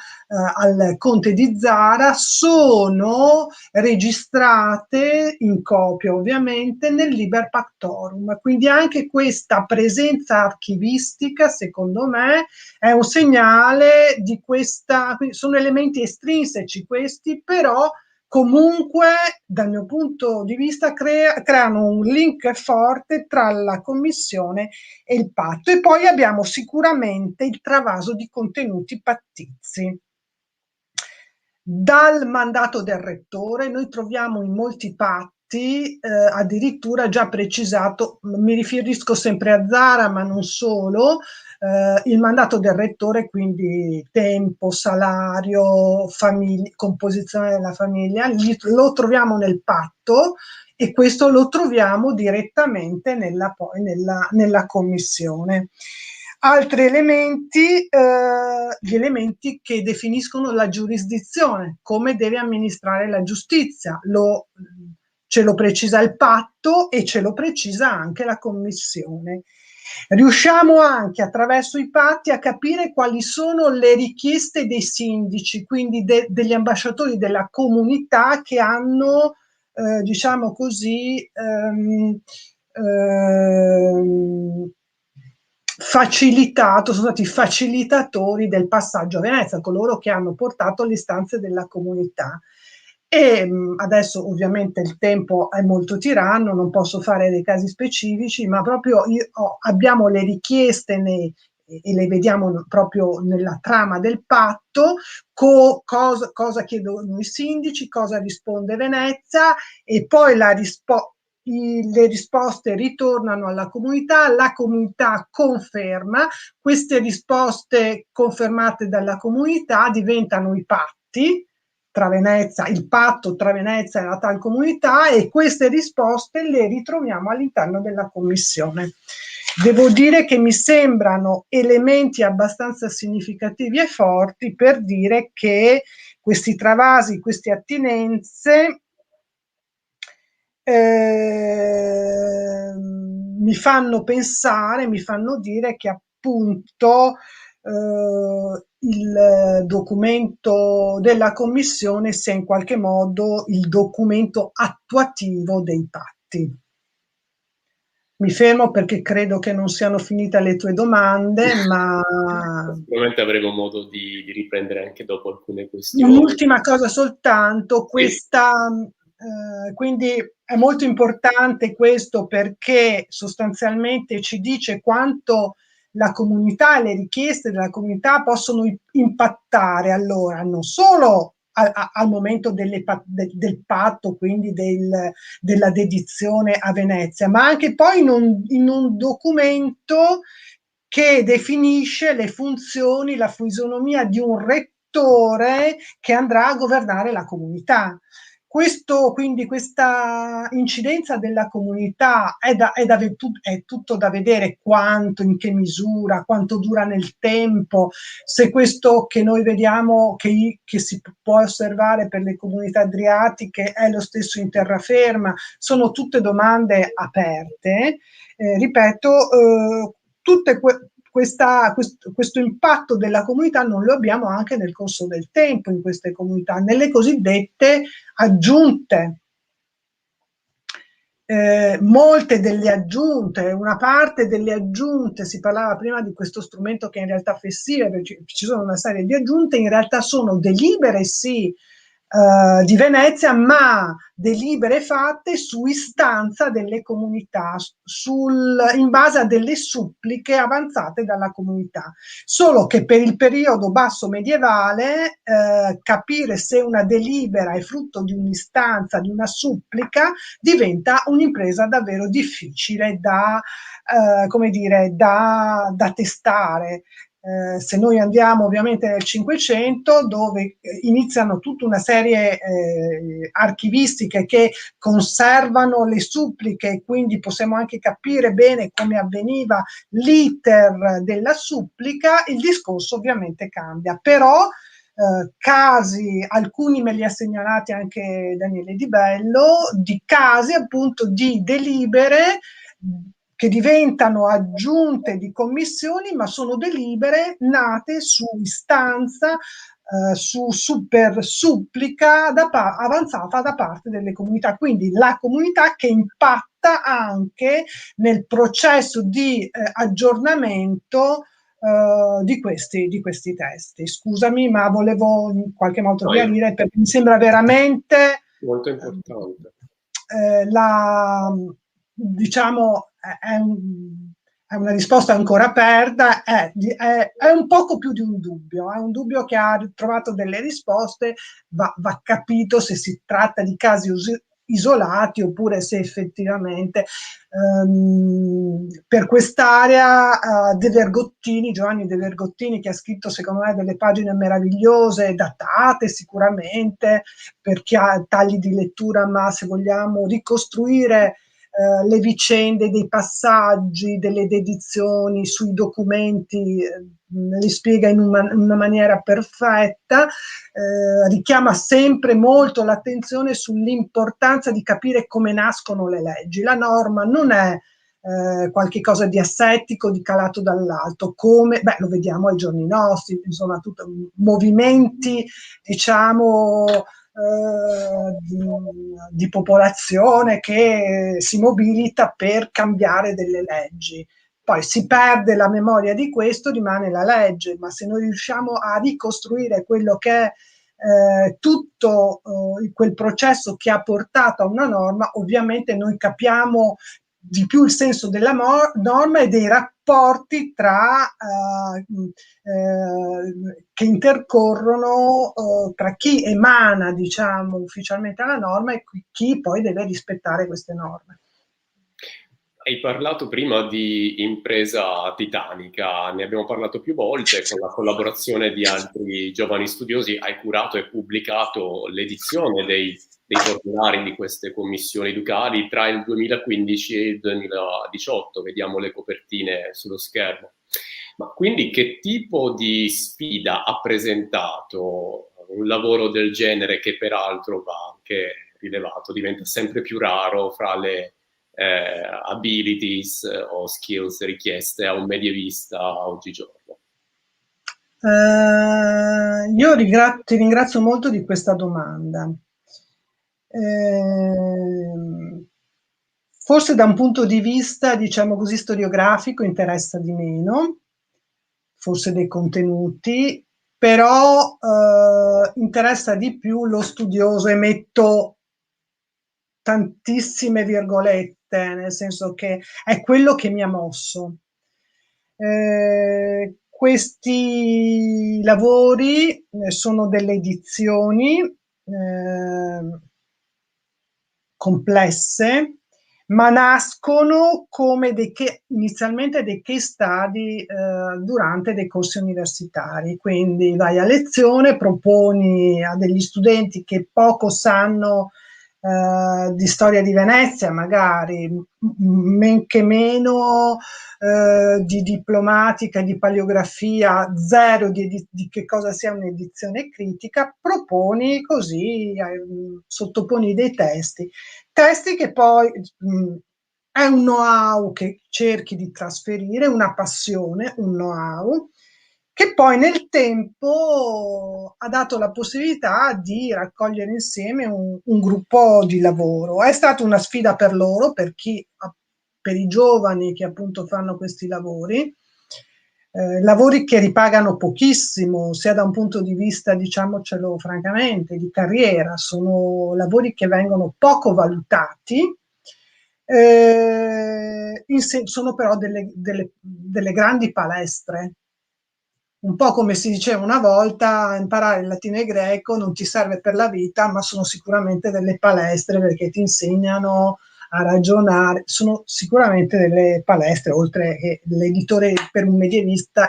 al conte di Zara, sono registrate in copia ovviamente nel Liber Pactorum, quindi anche questa presenza archivistica secondo me è un segnale di questa, sono elementi estrinseci questi, però comunque dal mio punto di vista creano un link forte tra la commissione e il patto. E poi abbiamo sicuramente il travaso di contenuti pattizi. Dal mandato del rettore noi troviamo in molti patti addirittura già precisato, mi riferisco sempre a Zara ma non solo, il mandato del rettore, quindi tempo, salario, composizione della famiglia, lo troviamo nel patto e questo lo troviamo direttamente nella commissione. Altri elementi, gli elementi che definiscono la giurisdizione, come deve amministrare la giustizia, ce lo precisa il patto e ce lo precisa anche la commissione. Riusciamo anche attraverso i patti a capire quali sono le richieste dei sindaci, quindi degli ambasciatori della comunità che hanno, diciamo così, facilitato, sono stati facilitatori del passaggio a Venezia, coloro che hanno portato le istanze della comunità. E adesso ovviamente il tempo è molto tiranno, non posso fare dei casi specifici, ma proprio abbiamo le richieste e le vediamo proprio nella trama del patto, cosa chiedono i sindaci, cosa risponde Venezia, e poi le risposte ritornano alla comunità, la comunità conferma, queste risposte confermate dalla comunità diventano i patti tra Venezia, il patto tra Venezia e la tal comunità, e queste risposte le ritroviamo all'interno della commissione. Devo dire che mi sembrano elementi abbastanza significativi e forti per dire che questi travasi, queste attinenze mi fanno pensare, mi fanno dire che appunto il documento della commissione sia in qualche modo il documento attuativo dei patti. Mi fermo perché credo che non siano finite le tue domande, ma sicuramente avremo modo di riprendere anche dopo alcune questioni. un'ultima cosa soltanto, quindi è molto importante questo, perché sostanzialmente ci dice quanto la comunità e le richieste della comunità possono impattare allora non solo al momento del patto, quindi della dedizione a Venezia, ma anche poi in un documento che definisce le funzioni, la fisionomia di un rettore che andrà a governare la comunità. Quindi questa incidenza della comunità è tutto da vedere, quanto, in che misura, quanto dura nel tempo, se questo che noi vediamo, che si può osservare per le comunità adriatiche, è lo stesso in terraferma. Sono tutte domande aperte. Ripeto, questo impatto della comunità non lo abbiamo anche nel corso del tempo in queste comunità, nelle cosiddette aggiunte. Molte delle aggiunte, una parte delle aggiunte, si parlava prima di questo strumento che in realtà è flessibile, perché ci sono una serie di aggiunte, in realtà sono delibere sì di Venezia, ma delibere fatte su istanza delle comunità, in base a delle suppliche avanzate dalla comunità. Solo che per il periodo basso medievale capire se una delibera è frutto di un'istanza, di una supplica, diventa un'impresa davvero difficile come dire, da testare. Se noi andiamo ovviamente nel Cinquecento, dove iniziano tutta una serie archivistiche che conservano le suppliche, quindi possiamo anche capire bene come avveniva l'iter della supplica, il discorso ovviamente cambia. Però casi, alcuni me li ha segnalati anche Daniele Di Bello, di casi appunto di delibere che diventano aggiunte di commissioni, ma sono delibere nate su istanza, su super supplica avanzata da parte delle comunità. Quindi la comunità che impatta anche nel processo di aggiornamento di questi testi. Scusami, ma volevo in qualche modo chiarire, perché mi sembra veramente molto importante. Diciamo, è una risposta ancora aperta, è un poco più di un dubbio, è un dubbio che ha trovato delle risposte, va capito se si tratta di casi isolati oppure se effettivamente per quest'area Giovanni De Vergottini, che ha scritto secondo me delle pagine meravigliose, datate sicuramente per chi ha tagli di lettura, ma se vogliamo ricostruire le vicende dei passaggi, delle dedizioni sui documenti, li spiega in una maniera perfetta, richiama sempre molto l'attenzione sull'importanza di capire come nascono le leggi. La norma non è qualche cosa di assettico, di calato dall'alto, come lo vediamo ai giorni nostri, insomma, movimenti, diciamo, di popolazione che si mobilita per cambiare delle leggi. Poi si perde la memoria di questo, rimane la legge, ma se noi riusciamo a ricostruire quello che è tutto quel processo che ha portato a una norma, ovviamente noi capiamo di più il senso della norma e dei rapporti che intercorrono tra chi emana, diciamo, ufficialmente la norma e chi poi deve rispettare queste norme. Hai parlato prima di impresa titanica, ne abbiamo parlato più volte, con la collaborazione di altri giovani studiosi hai curato e pubblicato l'edizione dei formulari di queste commissioni ducali tra il 2015 e il 2018, vediamo le copertine sullo schermo. Ma quindi che tipo di sfida ha presentato un lavoro del genere, che peraltro va anche rilevato, diventa sempre più raro fra le abilities o skills richieste a un medievista oggigiorno? Io ti ringrazio molto di questa domanda. Forse da un punto di vista, diciamo così, storiografico interessa di meno, forse dei contenuti, però interessa di più lo studioso, e metto tantissime virgolette, nel senso che è quello che mi ha mosso. Questi lavori sono delle edizioni complesse, ma nascono come inizialmente dei case study durante dei corsi universitari. Quindi vai a lezione, proponi a degli studenti che poco sanno di storia di Venezia, magari men che meno di diplomatica, di paleografia, zero di che cosa sia un'edizione critica, proponi così, sottoponi dei testi che poi è un know-how che cerchi di trasferire, una passione, un know-how, che poi nel tempo ha dato la possibilità di raccogliere insieme un gruppo di lavoro. È stata una sfida per loro, per i giovani che appunto fanno questi lavori che ripagano pochissimo, sia da un punto di vista, diciamocelo francamente, di carriera. Sono lavori che vengono poco valutati, sono però delle grandi palestre. Un po' come si diceva una volta, imparare il latino e il greco non ti serve per la vita, ma sono sicuramente delle palestre, perché ti insegnano a ragionare. Sono sicuramente delle palestre, oltre che l'editore per un medievista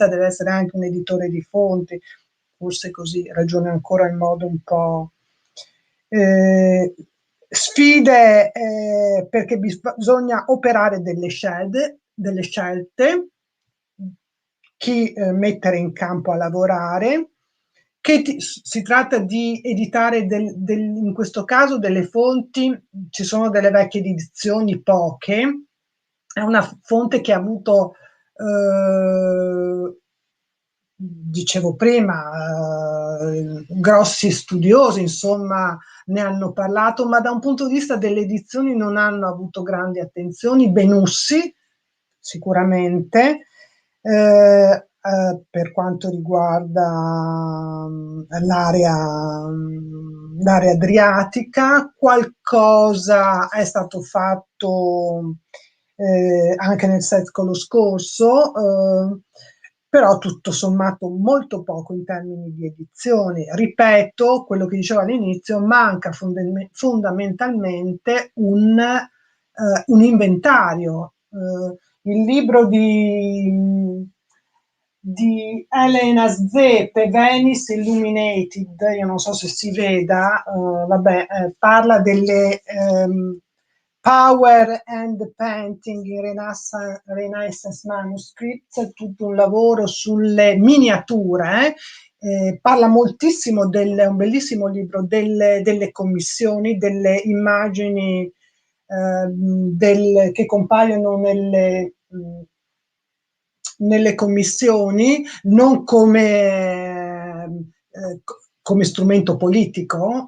deve essere anche un editore di fonti, forse così ragiona ancora in modo un po'. Sfide perché bisogna operare delle scelte, chi mettere in campo a lavorare, si tratta di editare in questo caso delle fonti. Ci sono delle vecchie edizioni, poche, è una fonte che ha avuto dicevo prima, grossi studiosi, insomma, ne hanno parlato, ma da un punto di vista delle edizioni non hanno avuto grandi attenzioni. Benussi, sicuramente, per quanto riguarda l'area adriatica, qualcosa è stato fatto anche nel secolo scorso, però tutto sommato molto poco in termini di edizioni. Ripeto quello che dicevo all'inizio, manca fondamentalmente un inventario. Il libro di Elena Zepe, Venice Illuminated, io non so se si veda, parla delle Power and Painting in Renaissance Manuscripts, tutto un lavoro sulle miniature. Parla moltissimo un bellissimo libro delle commissioni, delle immagini che compaiono nelle commissioni, non come strumento politico,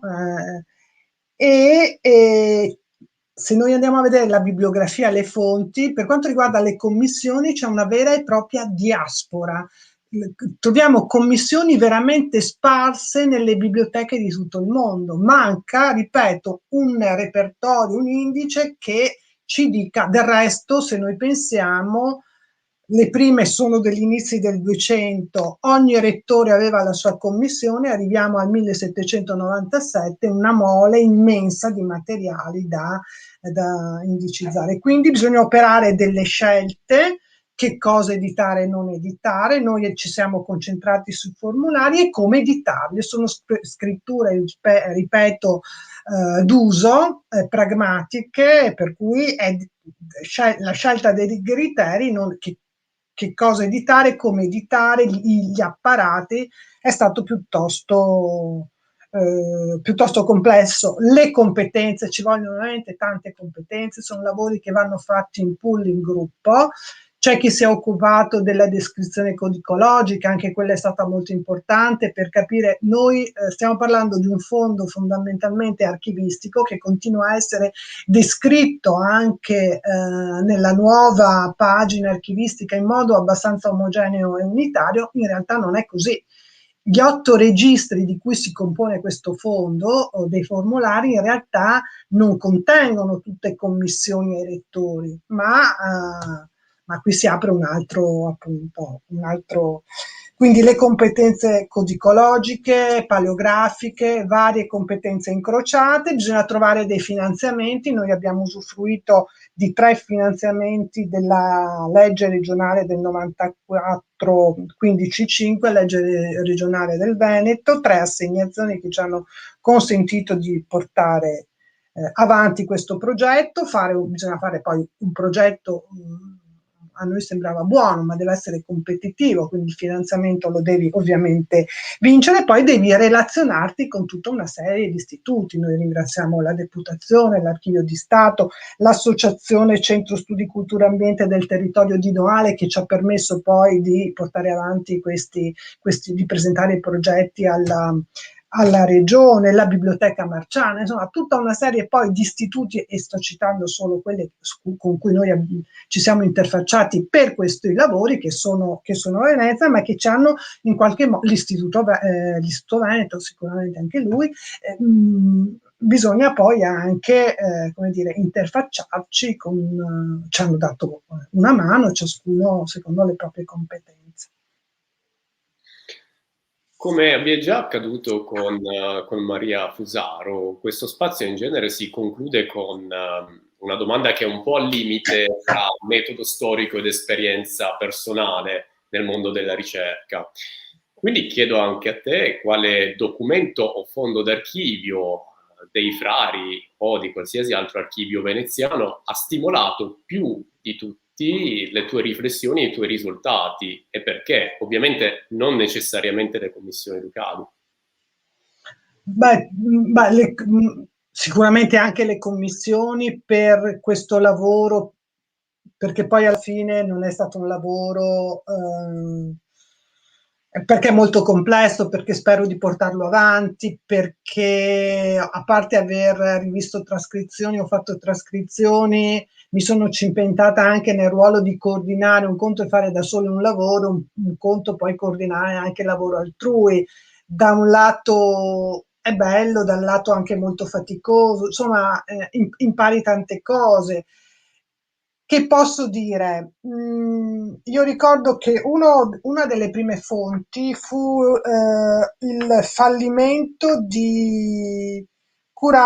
e se noi andiamo a vedere la bibliografia, le fonti, per quanto riguarda le commissioni c'è una vera e propria diaspora. Troviamo commissioni veramente sparse nelle biblioteche di tutto il mondo. Manca, ripeto, un repertorio, un indice che ci dica. Del resto, se noi pensiamo, le prime sono degli inizi del 200, ogni rettore aveva la sua commissione, arriviamo al 1797, una mole immensa di materiali da indicizzare. Quindi bisogna operare delle scelte, che cosa editare e non editare. Noi ci siamo concentrati sui formulari e come editarli. Sono scritture, ripeto, d'uso, pragmatiche, per cui la scelta dei criteri, che cosa editare, come editare, gli apparati, è stato piuttosto complesso. Le competenze, ci vogliono veramente tante competenze, sono lavori che vanno fatti in pool, in gruppo. C'è chi si è occupato della descrizione codicologica, anche quella è stata molto importante per capire. Noi stiamo parlando di un fondo fondamentalmente archivistico che continua a essere descritto anche nella nuova pagina archivistica in modo abbastanza omogeneo e unitario. In realtà non è così. Gli 8 registri di cui si compone questo fondo, o dei formulari, in realtà non contengono tutte commissioni ai lettori, ma qui si apre un altro. Quindi le competenze codicologiche, paleografiche, varie competenze incrociate, bisogna trovare dei finanziamenti. Noi abbiamo usufruito di 3 finanziamenti della legge regionale del 94 15-5, legge regionale del Veneto, 3 assegnazioni che ci hanno consentito di portare avanti questo progetto. Bisogna fare poi un progetto, a noi sembrava buono, ma deve essere competitivo, quindi il finanziamento lo devi ovviamente vincere, poi devi relazionarti con tutta una serie di istituti. Noi ringraziamo la Deputazione, l'Archivio di Stato, l'Associazione Centro Studi Cultura e Ambiente del Territorio di Noale, che ci ha permesso poi di portare avanti di presentare i progetti alla regione, la biblioteca Marciana, insomma tutta una serie poi di istituti, e sto citando solo quelli con cui noi ci siamo interfacciati per questi lavori, che sono a Venezia, ma che ci hanno in qualche modo, l'Istituto Veneto sicuramente anche lui, bisogna poi anche interfacciarci ci hanno dato una mano, ciascuno secondo le proprie competenze. Come vi è già accaduto con Maria Fusaro, questo spazio in genere si conclude con una domanda che è un po' al limite tra metodo storico ed esperienza personale nel mondo della ricerca. Quindi chiedo anche a te quale documento o fondo d'archivio dei Frari o di qualsiasi altro archivio veneziano ha stimolato più di tutti le tue riflessioni e i tuoi risultati, e perché? Ovviamente non necessariamente le commissioni Ducadu. Sicuramente anche le commissioni per questo lavoro, perché poi alla fine non è stato un lavoro perché è molto complesso, perché spero di portarlo avanti, perché a parte aver rivisto trascrizioni, ho fatto trascrizioni, mi sono cimentata anche nel ruolo di coordinare. Un conto è fare da solo un lavoro, un conto poi coordinare anche il lavoro altrui. Da un lato è bello, dal lato anche molto faticoso, insomma impari tante cose. Che posso dire? Io ricordo che una delle prime fonti fu il fallimento di cura.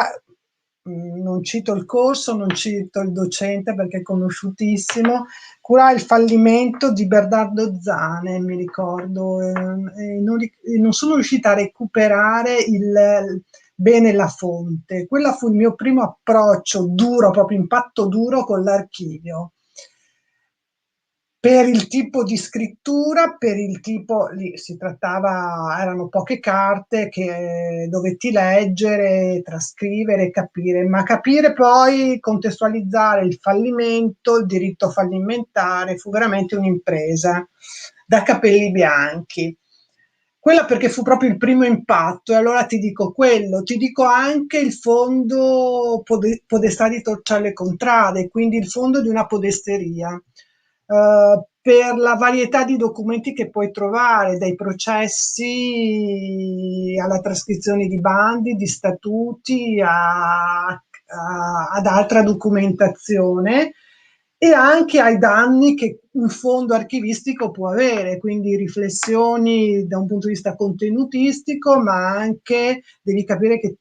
Non cito il corso, non cito il docente perché è conosciutissimo. Cura il fallimento di Bernardo Zane, mi ricordo, e non sono riuscita a recuperare bene la fonte. Quella fu il mio primo approccio duro, proprio impatto duro con l'archivio. Per il tipo di scrittura, lì si trattava, erano poche carte che dovetti leggere, trascrivere, capire, ma capire poi, contestualizzare il fallimento, il diritto fallimentare, fu veramente un'impresa da capelli bianchi. Quella perché fu proprio il primo impatto, e allora ti dico quello, ti dico anche il fondo Podestà di Torciale Contrade, quindi il fondo di una podesteria, per la varietà di documenti che puoi trovare, dai processi alla trascrizione di bandi, di statuti, ad altra documentazione e anche ai danni che un fondo archivistico può avere, quindi riflessioni da un punto di vista contenutistico, ma anche devi capire che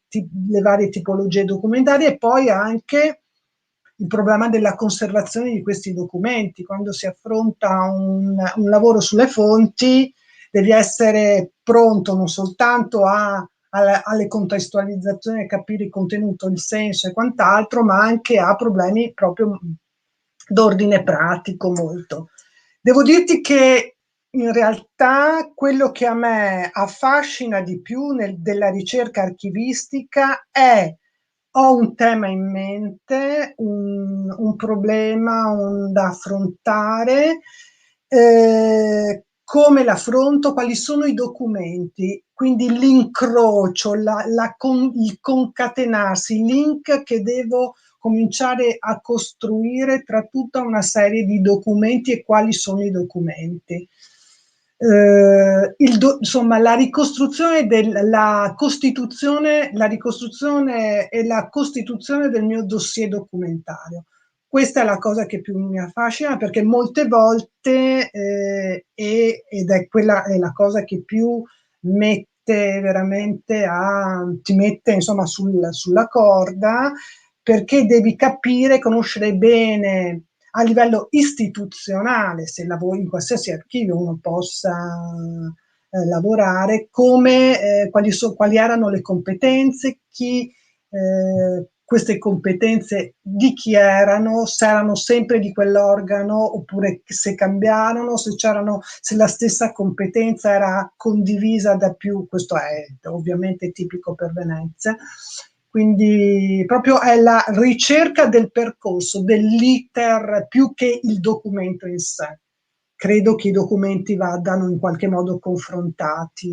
le varie tipologie documentarie e poi anche il problema della conservazione di questi documenti. Quando si affronta un lavoro sulle fonti, devi essere pronto non soltanto alle contestualizzazioni, a capire il contenuto, il senso e quant'altro, ma anche a problemi proprio d'ordine pratico molto. Devo dirti che in realtà quello che a me affascina di più della ricerca archivistica è ho un tema in mente, un problema da affrontare, come l'affronto, quali sono i documenti, quindi l'incrocio, il concatenarsi, il link che devo cominciare a costruire tra tutta una serie di documenti e quali sono i documenti. Insomma, la ricostruzione la ricostruzione e la costituzione del mio dossier documentario. Questa è la cosa che più mi affascina, perché molte volte ed è la cosa che più mette veramente ti mette insomma sulla corda, perché devi capire, conoscere bene a livello istituzionale, se lavori in qualsiasi archivio uno possa lavorare, quali erano le competenze, queste competenze di chi erano, se erano sempre di quell'organo oppure se cambiarono, se la stessa competenza era condivisa da più. Questo è ovviamente tipico per Venezia. Quindi proprio è la ricerca del percorso, dell'iter, più che il documento in sé. Credo che i documenti vadano in qualche modo confrontati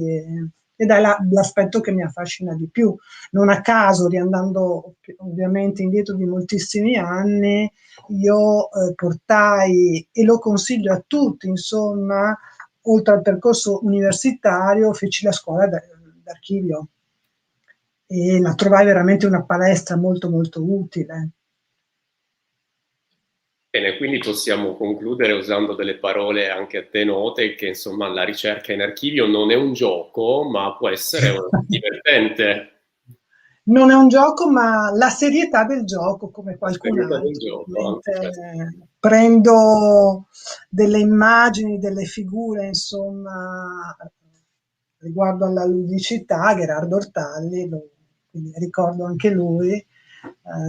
ed è l'aspetto che mi affascina di più. Non a caso, riandando ovviamente indietro di moltissimi anni, io portai, e lo consiglio a tutti, insomma, oltre al percorso universitario, feci la scuola d'archivio e la trovai veramente una palestra molto molto utile. Bene, quindi possiamo concludere usando delle parole anche a te note, che insomma la ricerca in archivio non è un gioco, ma può essere divertente. Non è un gioco, ma la serietà del gioco, come La qualcun serietà del altro. gioco. Certo. Prendo delle immagini, delle figure, insomma, riguardo alla ludicità. Gerardo Ortalli, quindi ricordo anche lui,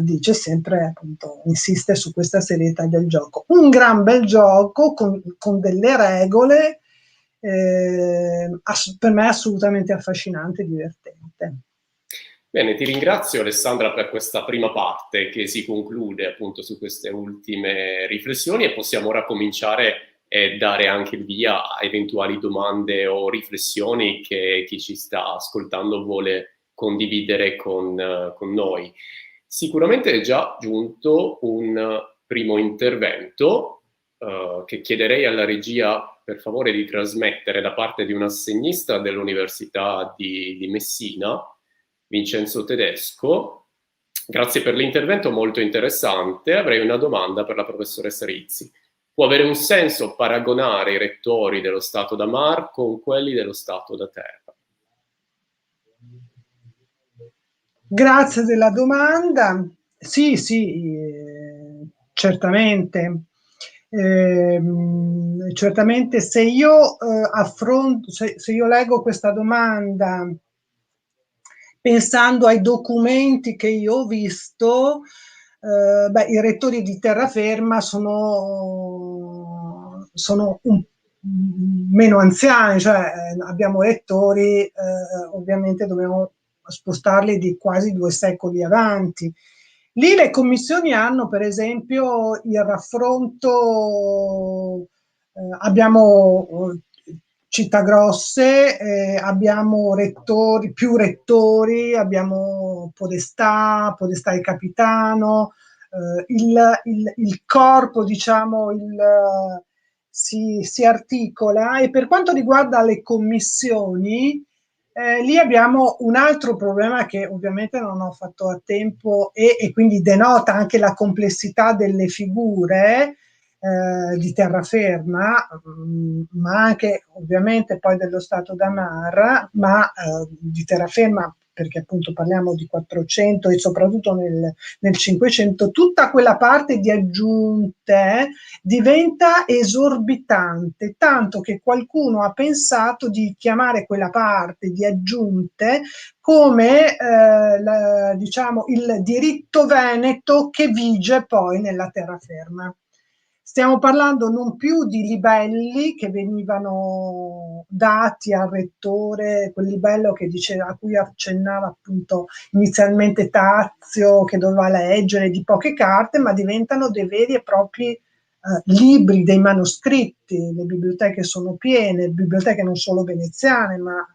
dice sempre, appunto, insiste su questa serietà del gioco. Un gran bel gioco con delle regole, per me assolutamente affascinante e divertente. Bene, ti ringrazio Alessandra per questa prima parte che si conclude appunto su queste ultime riflessioni e possiamo ora cominciare e dare anche il via a eventuali domande o riflessioni che chi ci sta ascoltando vuole condividere con noi. Sicuramente è già giunto un primo intervento che chiederei alla regia per favore di trasmettere da parte di un assegnista dell'Università di Messina, Vincenzo Tedesco. Grazie per l'intervento molto interessante. Avrei una domanda per la professoressa Rizzi. Può avere un senso paragonare i rettori dello Stato da Mar con quelli dello Stato da Terra? Grazie della domanda. Sì, sì, certamente. Certamente se io affronto, se io leggo questa domanda pensando ai documenti che io ho visto, i rettori di terraferma sono meno anziani, cioè abbiamo rettori, ovviamente dobbiamo spostarli di quasi 2 secoli avanti. Lì le commissioni hanno, per esempio, il raffronto, abbiamo città grosse, abbiamo più rettori, abbiamo podestà e capitano, il corpo, diciamo, si articola. E per quanto riguarda le commissioni, Lì abbiamo un altro problema che ovviamente non ho fatto a tempo e quindi denota anche la complessità delle figure di terraferma, ma anche ovviamente poi dello Stato d'Amar, ma di terraferma perché appunto parliamo di 400 e soprattutto nel 500, tutta quella parte di aggiunte diventa esorbitante, tanto che qualcuno ha pensato di chiamare quella parte di aggiunte come diciamo, il diritto veneto che vige poi nella terraferma. Stiamo parlando non più di libelli che venivano dati al rettore, quel libello che diceva, a cui accennava appunto inizialmente Tazio, che doveva leggere di poche carte, ma diventano dei veri e propri libri, dei manoscritti. Le biblioteche sono piene, biblioteche non solo veneziane, ma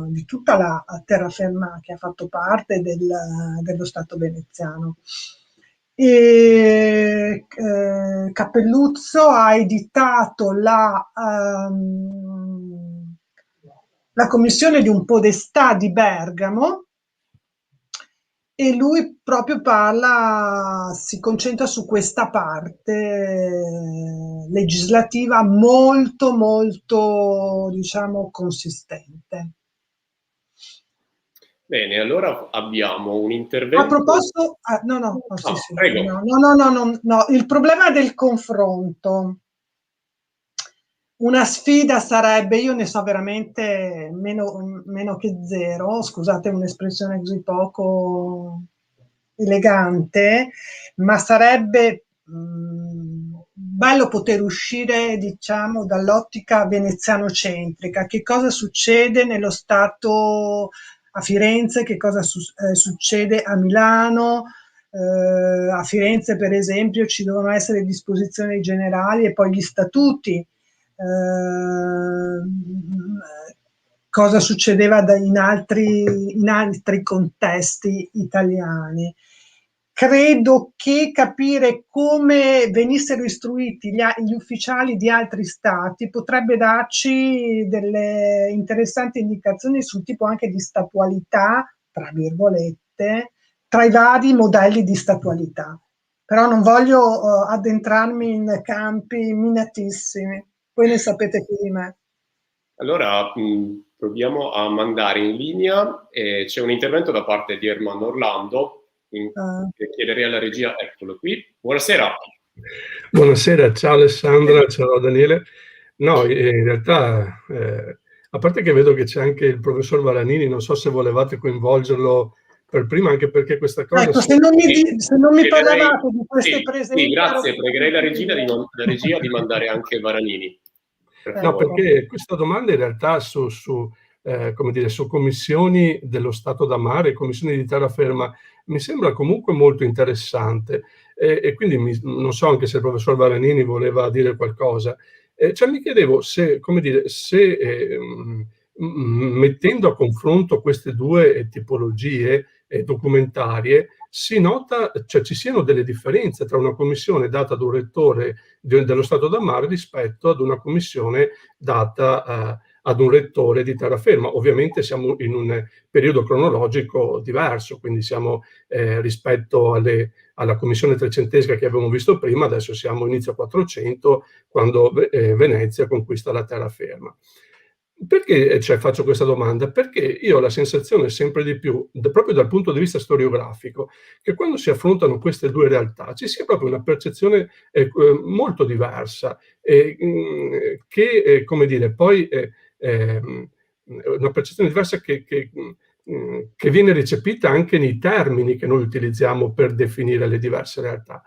di tutta la terraferma che ha fatto parte dello Stato veneziano. E Cappelluzzo ha editato la commissione di un podestà di Bergamo e lui proprio si concentra su questa parte legislativa molto molto, diciamo, consistente. Bene, allora abbiamo un intervento. A proposito, prego. No, il problema del confronto. Una sfida sarebbe, io ne so veramente meno che zero, scusate un'espressione così poco elegante, ma sarebbe bello poter uscire, diciamo, dall'ottica veneziano-centrica. Che cosa succede nello Stato a Firenze, che cosa succede a Milano. A Firenze, per esempio, ci devono essere disposizioni generali e poi gli statuti. Cosa succedeva in altri contesti italiani. Credo che capire come venissero istruiti gli ufficiali di altri stati potrebbe darci delle interessanti indicazioni sul tipo anche di statualità, tra virgolette, tra i vari modelli di statualità. Però non voglio addentrarmi in campi minatissimi. Voi ne sapete più di me. Allora proviamo a mandare in linea. C'è un intervento da parte di Ermanno Orlando. Chiederei alla regia, eccolo qui. Buonasera. Buonasera, ciao Alessandra, ciao Daniele. No, in realtà, a parte che vedo che c'è anche il professor Varanini, non so se volevate coinvolgerlo per prima, anche perché questa cosa... Ecco, se non mi parlavate di queste presentazioni... Sì, grazie, pregherei la regia di mandare anche Varanini. No, perché questa domanda in realtà su commissioni dello Stato d'Amare, commissioni di terraferma, mi sembra comunque molto interessante e quindi non so anche se il professor Varanini voleva dire qualcosa. Cioè mi chiedevo se mettendo a confronto queste due tipologie documentarie si nota, cioè ci siano delle differenze tra una commissione data ad un rettore dello Stato d'Amare rispetto ad una commissione data ad un rettore di terraferma. Ovviamente siamo in un periodo cronologico diverso, quindi siamo rispetto alla commissione trecentesca che abbiamo visto prima, adesso siamo inizio 400, quando Venezia conquista la terraferma. Perché faccio questa domanda? Perché io ho la sensazione sempre di più, proprio dal punto di vista storiografico, che quando si affrontano queste due realtà ci sia proprio una percezione molto diversa, che, come dire, poi una percezione diversa che viene recepita anche nei termini che noi utilizziamo per definire le diverse realtà.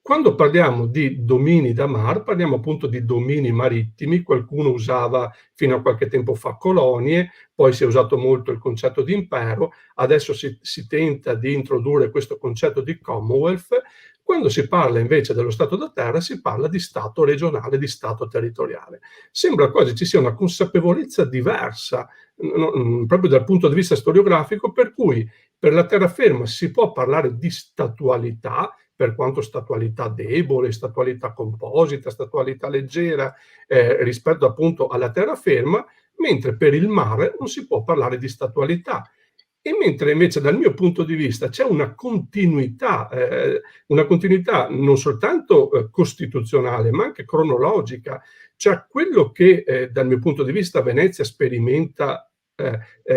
Quando parliamo di domini da mar, parliamo appunto di domini marittimi, qualcuno usava fino a qualche tempo fa colonie, poi si è usato molto il concetto di impero, adesso si tenta di introdurre questo concetto di Commonwealth. Quando si parla invece dello Stato da terra si parla di Stato regionale, di Stato territoriale. Sembra quasi ci sia una consapevolezza diversa, proprio dal punto di vista storiografico, per cui per la terraferma si può parlare di statualità, per quanto statualità debole, statualità composita, statualità leggera rispetto appunto alla terraferma, mentre per il mare non si può parlare di statualità. E mentre invece dal mio punto di vista c'è una continuità non soltanto costituzionale, ma anche cronologica. Cioè quello che dal mio punto di vista Venezia sperimenta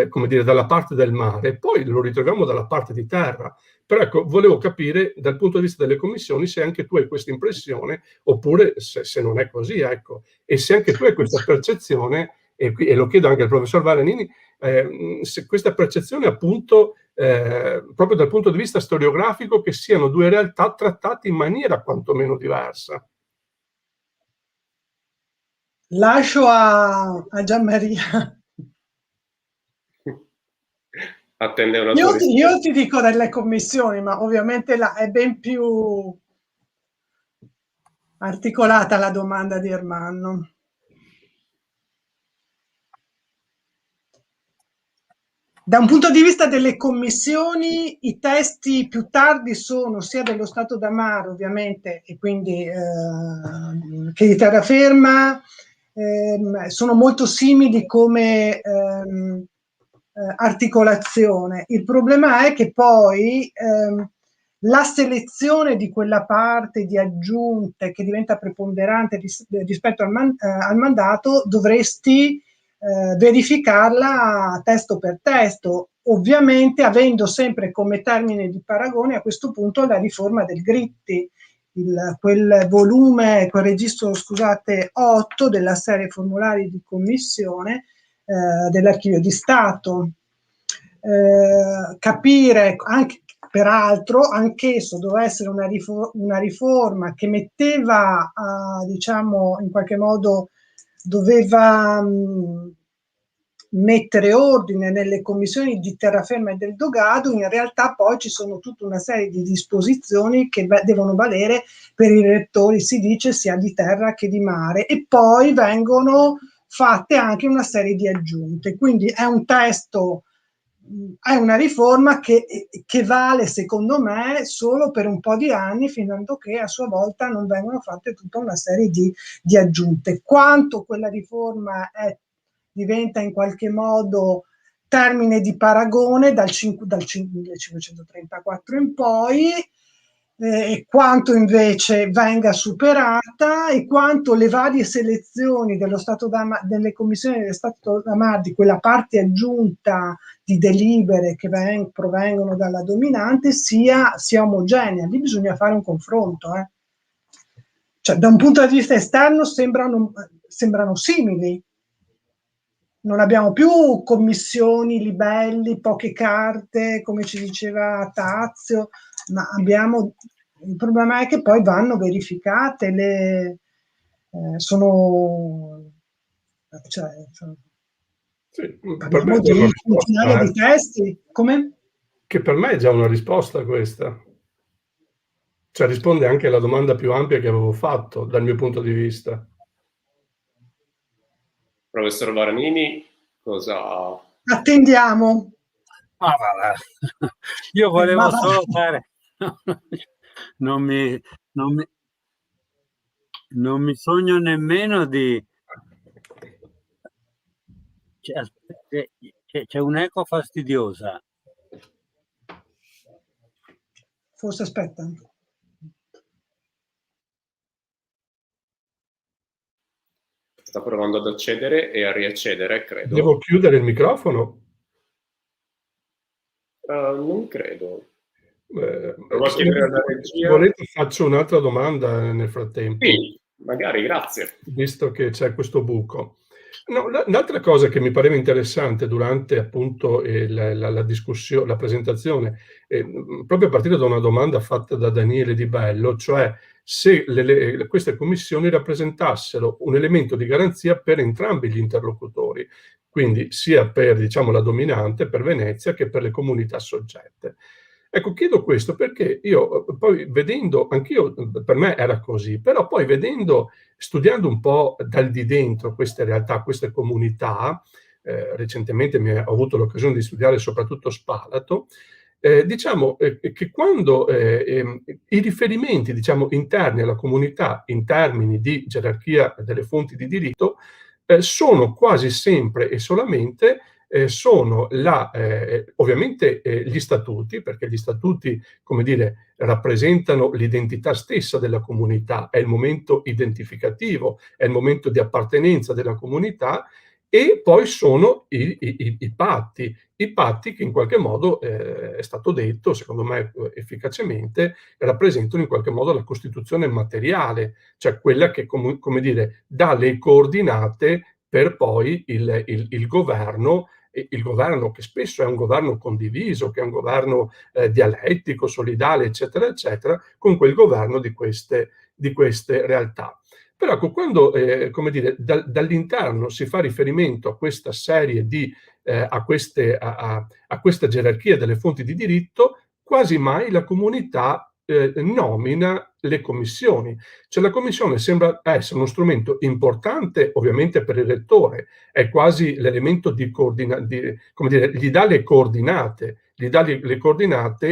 come dire, dalla parte del mare, poi lo ritroviamo dalla parte di terra. Però ecco, volevo capire dal punto di vista delle commissioni se anche tu hai questa impressione, oppure se non è così, ecco. E se anche tu hai questa percezione, e lo chiedo anche al professor Valenini, se questa percezione appunto proprio dal punto di vista storiografico che siano due realtà trattate in maniera quantomeno diversa. Lascio a Gianmaria. Attende una io ti dico delle commissioni, ma ovviamente è ben più articolata la domanda di Ermanno. Da un punto di vista delle commissioni, i testi più tardi sono sia dello Stato d'Amaro, ovviamente, e quindi che di terraferma, sono molto simili come articolazione. Il problema è che poi la selezione di quella parte di aggiunte che diventa preponderante rispetto al mandato dovresti verificarla testo per testo, ovviamente avendo sempre come termine di paragone a questo punto la riforma del Gritti, quel volume, quel registro, scusate, 8 della serie formulari di commissione dell'Archivio di Stato. Capire anche, peraltro, anch'esso doveva essere una riforma che metteva, diciamo, in qualche modo doveva mettere ordine nelle commissioni di terraferma e del dogado. In realtà poi ci sono tutta una serie di disposizioni che devono valere per i rettori, si dice, sia di terra che di mare, e poi vengono fatte anche una serie di aggiunte. Quindi è un testo, è una riforma che vale, secondo me, solo per un po' di anni, fino a che a sua volta non vengono fatte tutta una serie di aggiunte. Quanto quella riforma diventa in qualche modo termine di paragone dal 1534 in poi, e quanto invece venga superata, e quanto le varie selezioni delle commissioni dello Stato d'Amaro, di quella parte aggiunta di delibere che provengono dalla dominante, sia omogenea. Lì bisogna fare un confronto. Cioè, da un punto di vista esterno sembrano simili. Non abbiamo più commissioni, libelli, poche carte, come ci diceva Tazio, ma il problema è che poi vanno verificate Sì, parliamo di centinaia di testi. Come? Che per me è già una risposta questa. Cioè risponde anche alla domanda più ampia che avevo fatto dal mio punto di vista. Professor Varanini, cosa... Attendiamo. Io volevo solo fare... non mi sogno nemmeno di... C'è un'eco fastidiosa. Forse aspetta. Sta provando ad accedere e a riaccedere, credo. Devo chiudere il microfono? Non credo. Se volete faccio un'altra domanda nel frattempo. Sì, magari, grazie. Visto che c'è questo buco. No, l'altra cosa che mi pareva interessante durante appunto la discussione, la presentazione, proprio a partire da una domanda fatta da Daniele Di Bello, cioè se queste commissioni rappresentassero un elemento di garanzia per entrambi gli interlocutori, quindi sia per, diciamo, la dominante, per Venezia, che per le comunità soggette. Ecco, chiedo questo perché io poi vedendo, anch'io per me era così, però poi studiando un po' dal di dentro queste realtà, queste comunità, recentemente ho avuto l'occasione di studiare soprattutto Spalato, diciamo che quando i riferimenti, diciamo, interni alla comunità in termini di gerarchia delle fonti di diritto sono quasi sempre e solamente sono ovviamente gli statuti, perché gli statuti, come dire, rappresentano l'identità stessa della comunità, è il momento identificativo, è il momento di appartenenza della comunità, e poi sono i patti che in qualche modo, è stato detto, secondo me efficacemente, rappresentano in qualche modo la Costituzione materiale, cioè quella che come dire, dà le coordinate per poi il governo, il governo che spesso è un governo condiviso, che è un governo dialettico, solidale, eccetera, eccetera, con quel governo di queste realtà. Però ecco, quando come dire, dall'interno si fa riferimento a questa serie di, a questa gerarchia delle fonti di diritto, quasi mai la comunità nomina le commissioni. Cioè la commissione sembra essere uno strumento importante ovviamente per il rettore, è quasi l'elemento di come dire, gli dà le coordinate,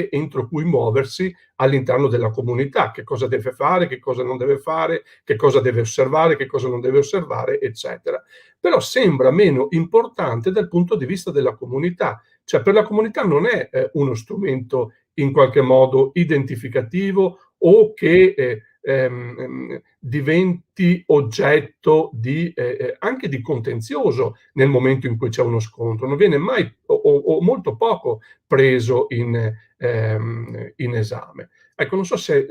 entro cui muoversi all'interno della comunità, che cosa deve fare, che cosa non deve fare, che cosa deve osservare, che cosa non deve osservare, eccetera. Però sembra meno importante dal punto di vista della comunità, cioè per la comunità non è uno strumento in qualche modo identificativo o che diventi oggetto anche di contenzioso nel momento in cui c'è uno scontro, non viene mai o molto poco preso in esame. Ecco, non so se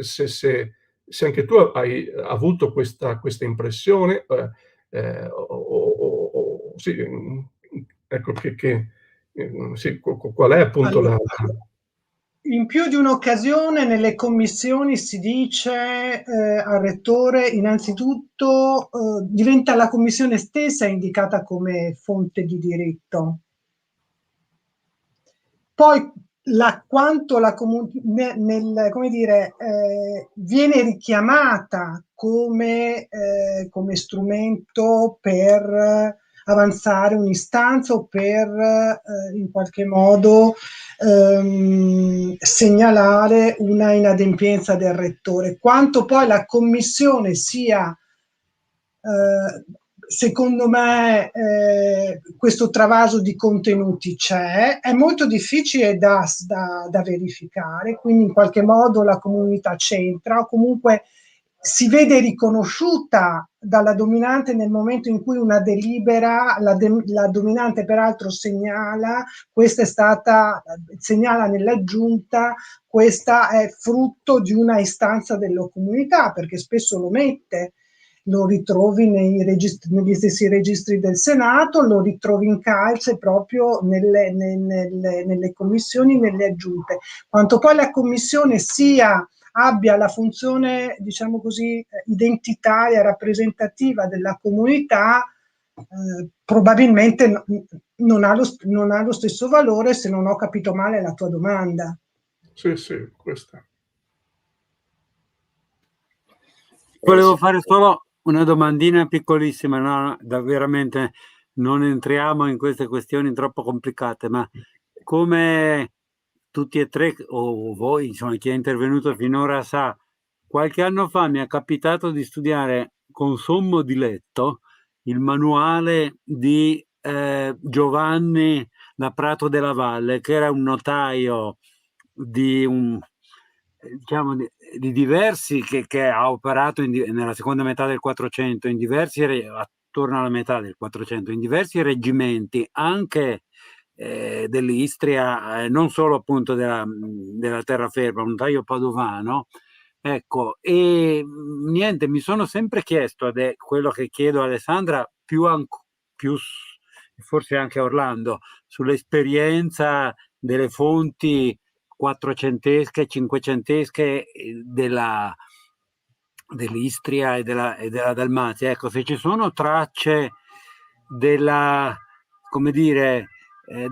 anche tu hai avuto questa impressione, sì, ecco sì, qual è appunto allora, in più di un'occasione nelle commissioni si dice al rettore, innanzitutto diventa la commissione stessa indicata come fonte di diritto. Poi quanto la come dire, viene richiamata come strumento per avanzare un'istanza o per in qualche modo segnalare una inadempienza del rettore. Quanto poi la commissione sia secondo me questo travaso di contenuti c'è, è molto difficile da verificare, quindi in qualche modo la comunità c'entra o comunque si vede riconosciuta dalla dominante nel momento in cui una delibera, la dominante peraltro segnala, segnala nell'aggiunta, questa è frutto di una istanza della comunità, perché spesso lo mette. Lo ritrovi negli stessi registri del Senato, lo ritrovi in calce proprio nelle commissioni, nelle aggiunte. Quanto poi la commissione abbia la funzione, diciamo così, identitaria, rappresentativa della comunità, probabilmente non ha lo stesso valore, se non ho capito male la tua domanda. Sì, questa. Volevo fare solo una domandina piccolissima, no, veramente non entriamo in queste questioni troppo complicate, ma come tutti e tre, o voi, insomma, chi è intervenuto finora sa, qualche anno fa mi è capitato di studiare con sommo diletto il manuale di Giovanni da Prato della Valle, che era un notaio di diciamo di diversi che ha operato nella seconda metà del 400 in diversi attorno alla metà del 400 in diversi reggimenti anche dell'Istria, non solo appunto della terraferma, un notaio padovano, ecco, e niente, mi sono sempre chiesto, ed è quello che chiedo a Alessandra più forse anche a Orlando, sull'esperienza delle fonti quattrocentesche, cinquecentesche dell'Istria e della Dalmazia. Ecco, se ci sono tracce della, come dire,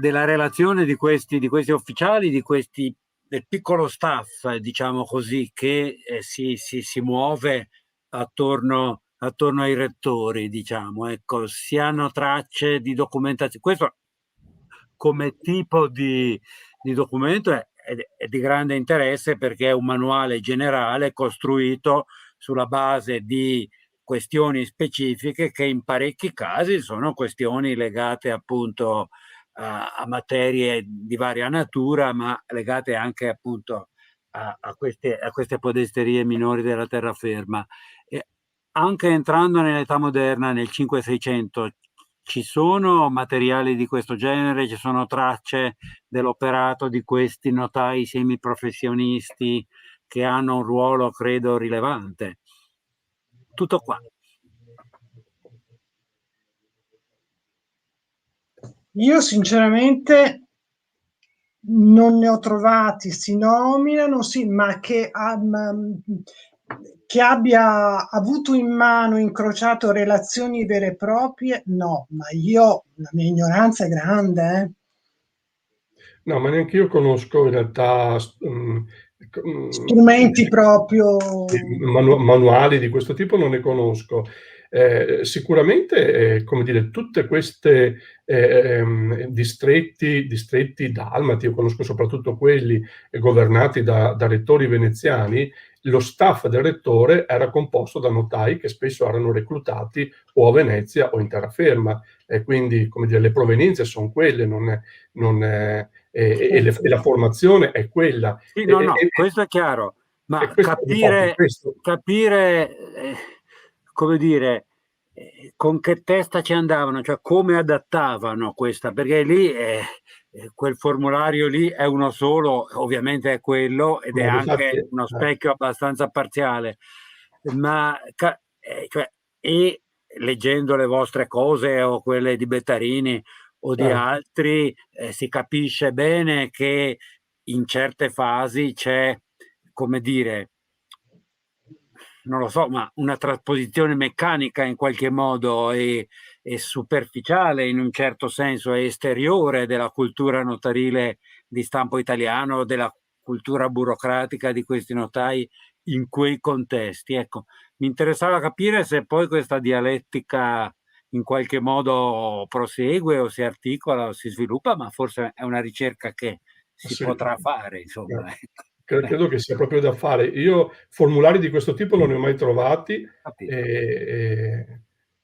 della relazione di questi ufficiali, del piccolo staff, diciamo così, che si muove attorno ai rettori, diciamo, ecco, si hanno tracce di documentazione. Questo come tipo di documento è di grande interesse, perché è un manuale generale costruito sulla base di questioni specifiche che in parecchi casi sono questioni legate appunto a materie di varia natura, ma legate anche appunto a queste podesterie minori della terraferma. E anche entrando nell'età moderna, nel 500-600, ci sono materiali di questo genere, ci sono tracce dell'operato di questi notai semiprofessionisti che hanno un ruolo, credo, rilevante. Tutto qua. Io sinceramente non ne ho trovati, si nominano, sì, ma che abbia avuto in mano, incrociato relazioni vere e proprie, no, ma la mia ignoranza è grande. No, ma neanche io conosco in realtà Strumenti proprio... manuali di questo tipo non ne conosco. Sicuramente, come dire, tutte queste distretti dalmati, io conosco soprattutto quelli governati da rettori veneziani. Lo staff del rettore era composto da notai che spesso erano reclutati o a Venezia o in terraferma, e quindi, come dire, le provenienze sono quelle, e la formazione è quella. Sì, no, questo è chiaro, ma capire, come dire, con che testa ci andavano, cioè come adattavano questa, perché lì quel formulario lì è uno solo, ovviamente è quello, ed è anche uno specchio abbastanza parziale, ma cioè, e leggendo le vostre cose o quelle di Bettarini o di altri, si capisce bene che in certe fasi c'è, come dire, non lo so, ma una trasposizione meccanica in qualche modo e superficiale in un certo senso, è esteriore della cultura notarile di stampo italiano, della cultura burocratica di questi notai in quei contesti. Ecco, mi interessava capire se poi questa dialettica in qualche modo prosegue o si articola o si sviluppa, ma forse è una ricerca che si potrà fare, insomma. Credo che sia proprio da fare. Io formulari di questo tipo non ne ho mai trovati.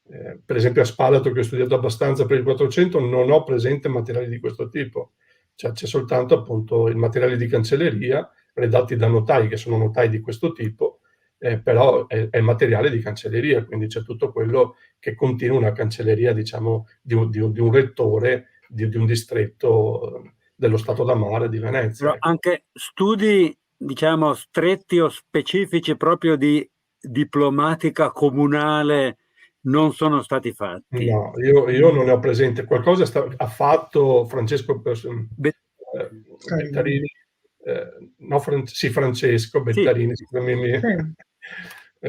Per esempio a Spalato, che ho studiato abbastanza per il 400, non ho presente materiali di questo tipo. Cioè, c'è soltanto appunto il materiale di cancelleria redatti da notai, che sono notai di questo tipo, però è materiale di cancelleria, quindi c'è tutto quello che contiene una cancelleria, diciamo, di un rettore di un distretto dello Stato da Mare di Venezia. Però anche studi, diciamo, stretti o specifici proprio di diplomatica comunale non sono stati fatti. No, io non ne ho presente. Qualcosa ha fatto Francesco Bettarini, Francesco Bettarini, sì.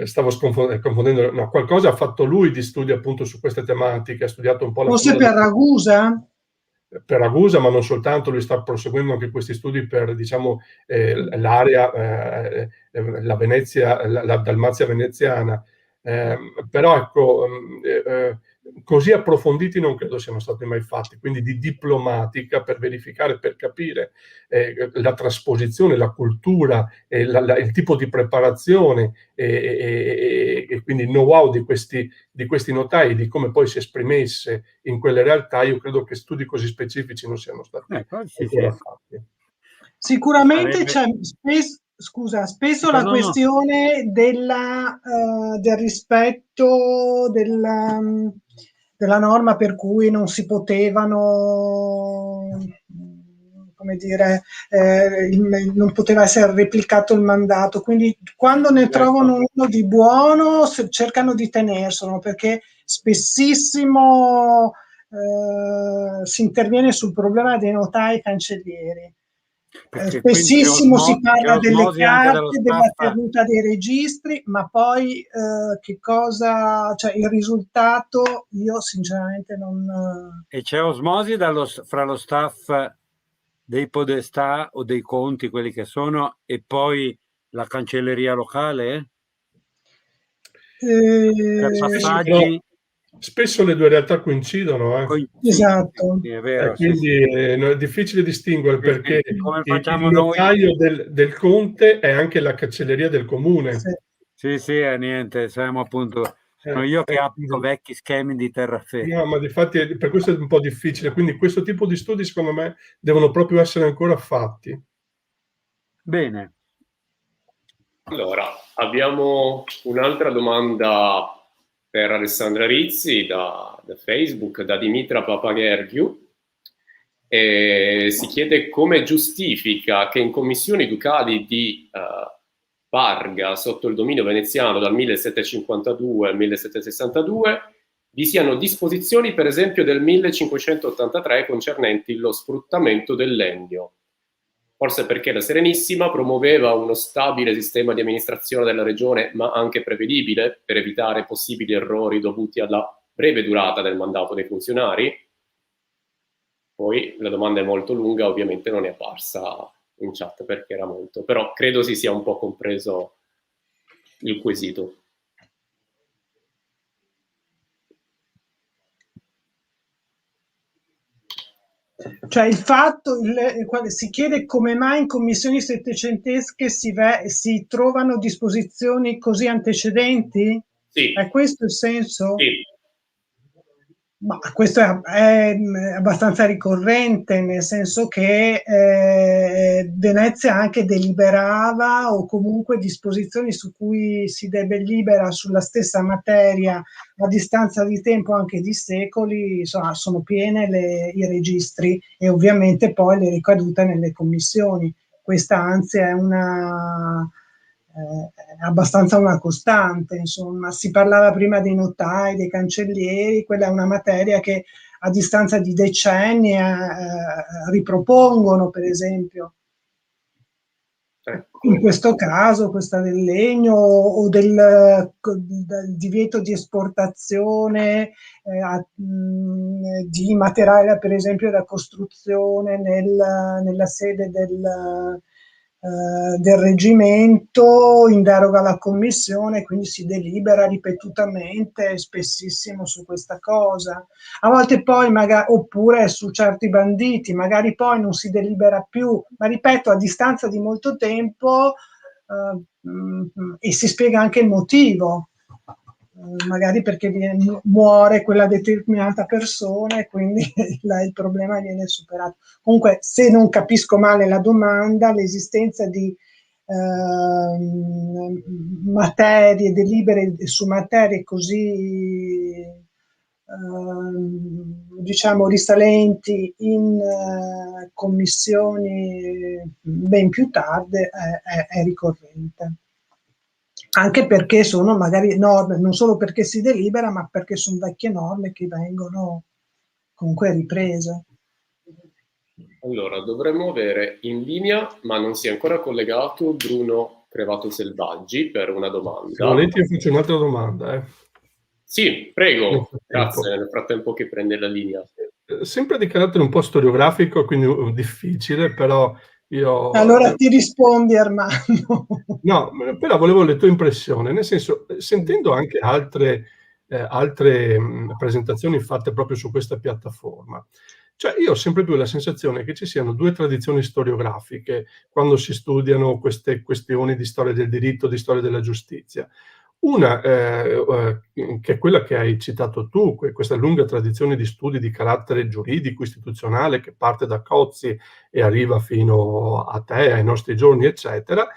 Stavo confondendo, no, qualcosa ha fatto lui di studio appunto su queste tematiche, ha studiato un po' forse per Ragusa? Per Ragusa, ma non soltanto, lui sta proseguendo anche questi studi per, diciamo, l'area, la Venezia, la Dalmazia veneziana, però ecco, così approfonditi non credo siano stati mai fatti, quindi di diplomatica per verificare, per capire la trasposizione, la cultura, il tipo di preparazione e quindi il know-how di questi notai, di come poi si esprimesse in quelle realtà. Io credo che studi così specifici non siano stati ancora fatti. Sicuramente c'è spesso la questione del rispetto della norma, per cui non si potevano, come dire, non poteva essere replicato il mandato, quindi quando ne trovano uno di buono cercano di tenerselo, perché spessissimo si interviene sul problema dei notai cancellieri. Spessissimo si parla delle carte, della tenuta dei registri, ma poi che cosa, cioè il risultato io sinceramente non... E c'è osmosi fra lo staff dei podestà o dei conti, quelli che sono, e poi la cancelleria locale? Passaggi... Spesso le due realtà coincidono. Esatto. Sì, è vero, quindi è difficile distinguere, perché il notaio del conte è anche la cancelleria del comune. Sì, niente, siamo Sono io che applico vecchi schemi di terraferma. No, ma difatti per questo è un po' difficile, quindi questo tipo di studi secondo me devono proprio essere ancora fatti. Bene. Allora, abbiamo un'altra domanda per Alessandra Rizzi da Facebook, da Dimitra Papagherghiu. Si chiede come giustifica che in commissioni ducali di Parga sotto il dominio veneziano dal 1752 al 1762 vi siano disposizioni per esempio del 1583 concernenti lo sfruttamento del legno. Forse perché la Serenissima promuoveva uno stabile sistema di amministrazione della regione, ma anche prevedibile, per evitare possibili errori dovuti alla breve durata del mandato dei funzionari. Poi la domanda è molto lunga, ovviamente non è apparsa in chat perché era molto, però credo si sia un po' compreso il quesito. Cioè il fatto, si chiede come mai in commissioni settecentesche si trovano disposizioni così antecedenti? Sì. È questo il senso? Sì. Ma questo è abbastanza ricorrente, nel senso che Venezia anche deliberava o comunque disposizioni su cui si delibera sulla stessa materia a distanza di tempo anche di secoli, insomma, sono piene i registri e ovviamente poi le ricadute nelle commissioni. Questa anzi è abbastanza una costante, insomma. Si parlava prima dei notai, dei cancellieri, quella è una materia che a distanza di decenni ripropongono, per esempio. In questo caso, questa del legno o del divieto di esportazione di materiale, per esempio, da costruzione nella sede del reggimento in deroga alla commissione, quindi si delibera ripetutamente, spessissimo su questa cosa. A volte poi, oppure su certi banditi, magari poi non si delibera più, ma ripeto, a distanza di molto tempo e si spiega anche il motivo. Magari perché muore quella determinata persona e quindi il problema viene superato. Comunque, se non capisco male la domanda, l'esistenza di materie, delibere su materie così diciamo risalenti in commissioni ben più tarde è ricorrente. Anche perché sono magari norme, non solo perché si delibera, ma perché sono vecchie norme che vengono comunque riprese. Allora, dovremmo avere in linea, ma non si è ancora collegato, Bruno Crevato Selvaggi per una domanda. Se volete io faccio un'altra domanda. Sì, prego. Grazie, nel frattempo che prende la linea. Sempre di carattere un po' storiografico, quindi difficile, però io... Allora ti rispondi, Armando. No, però volevo le tue impressioni, nel senso, sentendo anche altre presentazioni fatte proprio su questa piattaforma, cioè io ho sempre più la sensazione che ci siano due tradizioni storiografiche quando si studiano queste questioni di storia del diritto, di storia della giustizia. Una che è quella che hai citato tu, questa lunga tradizione di studi di carattere giuridico, istituzionale, che parte da Cozzi e arriva fino a te, ai nostri giorni, eccetera,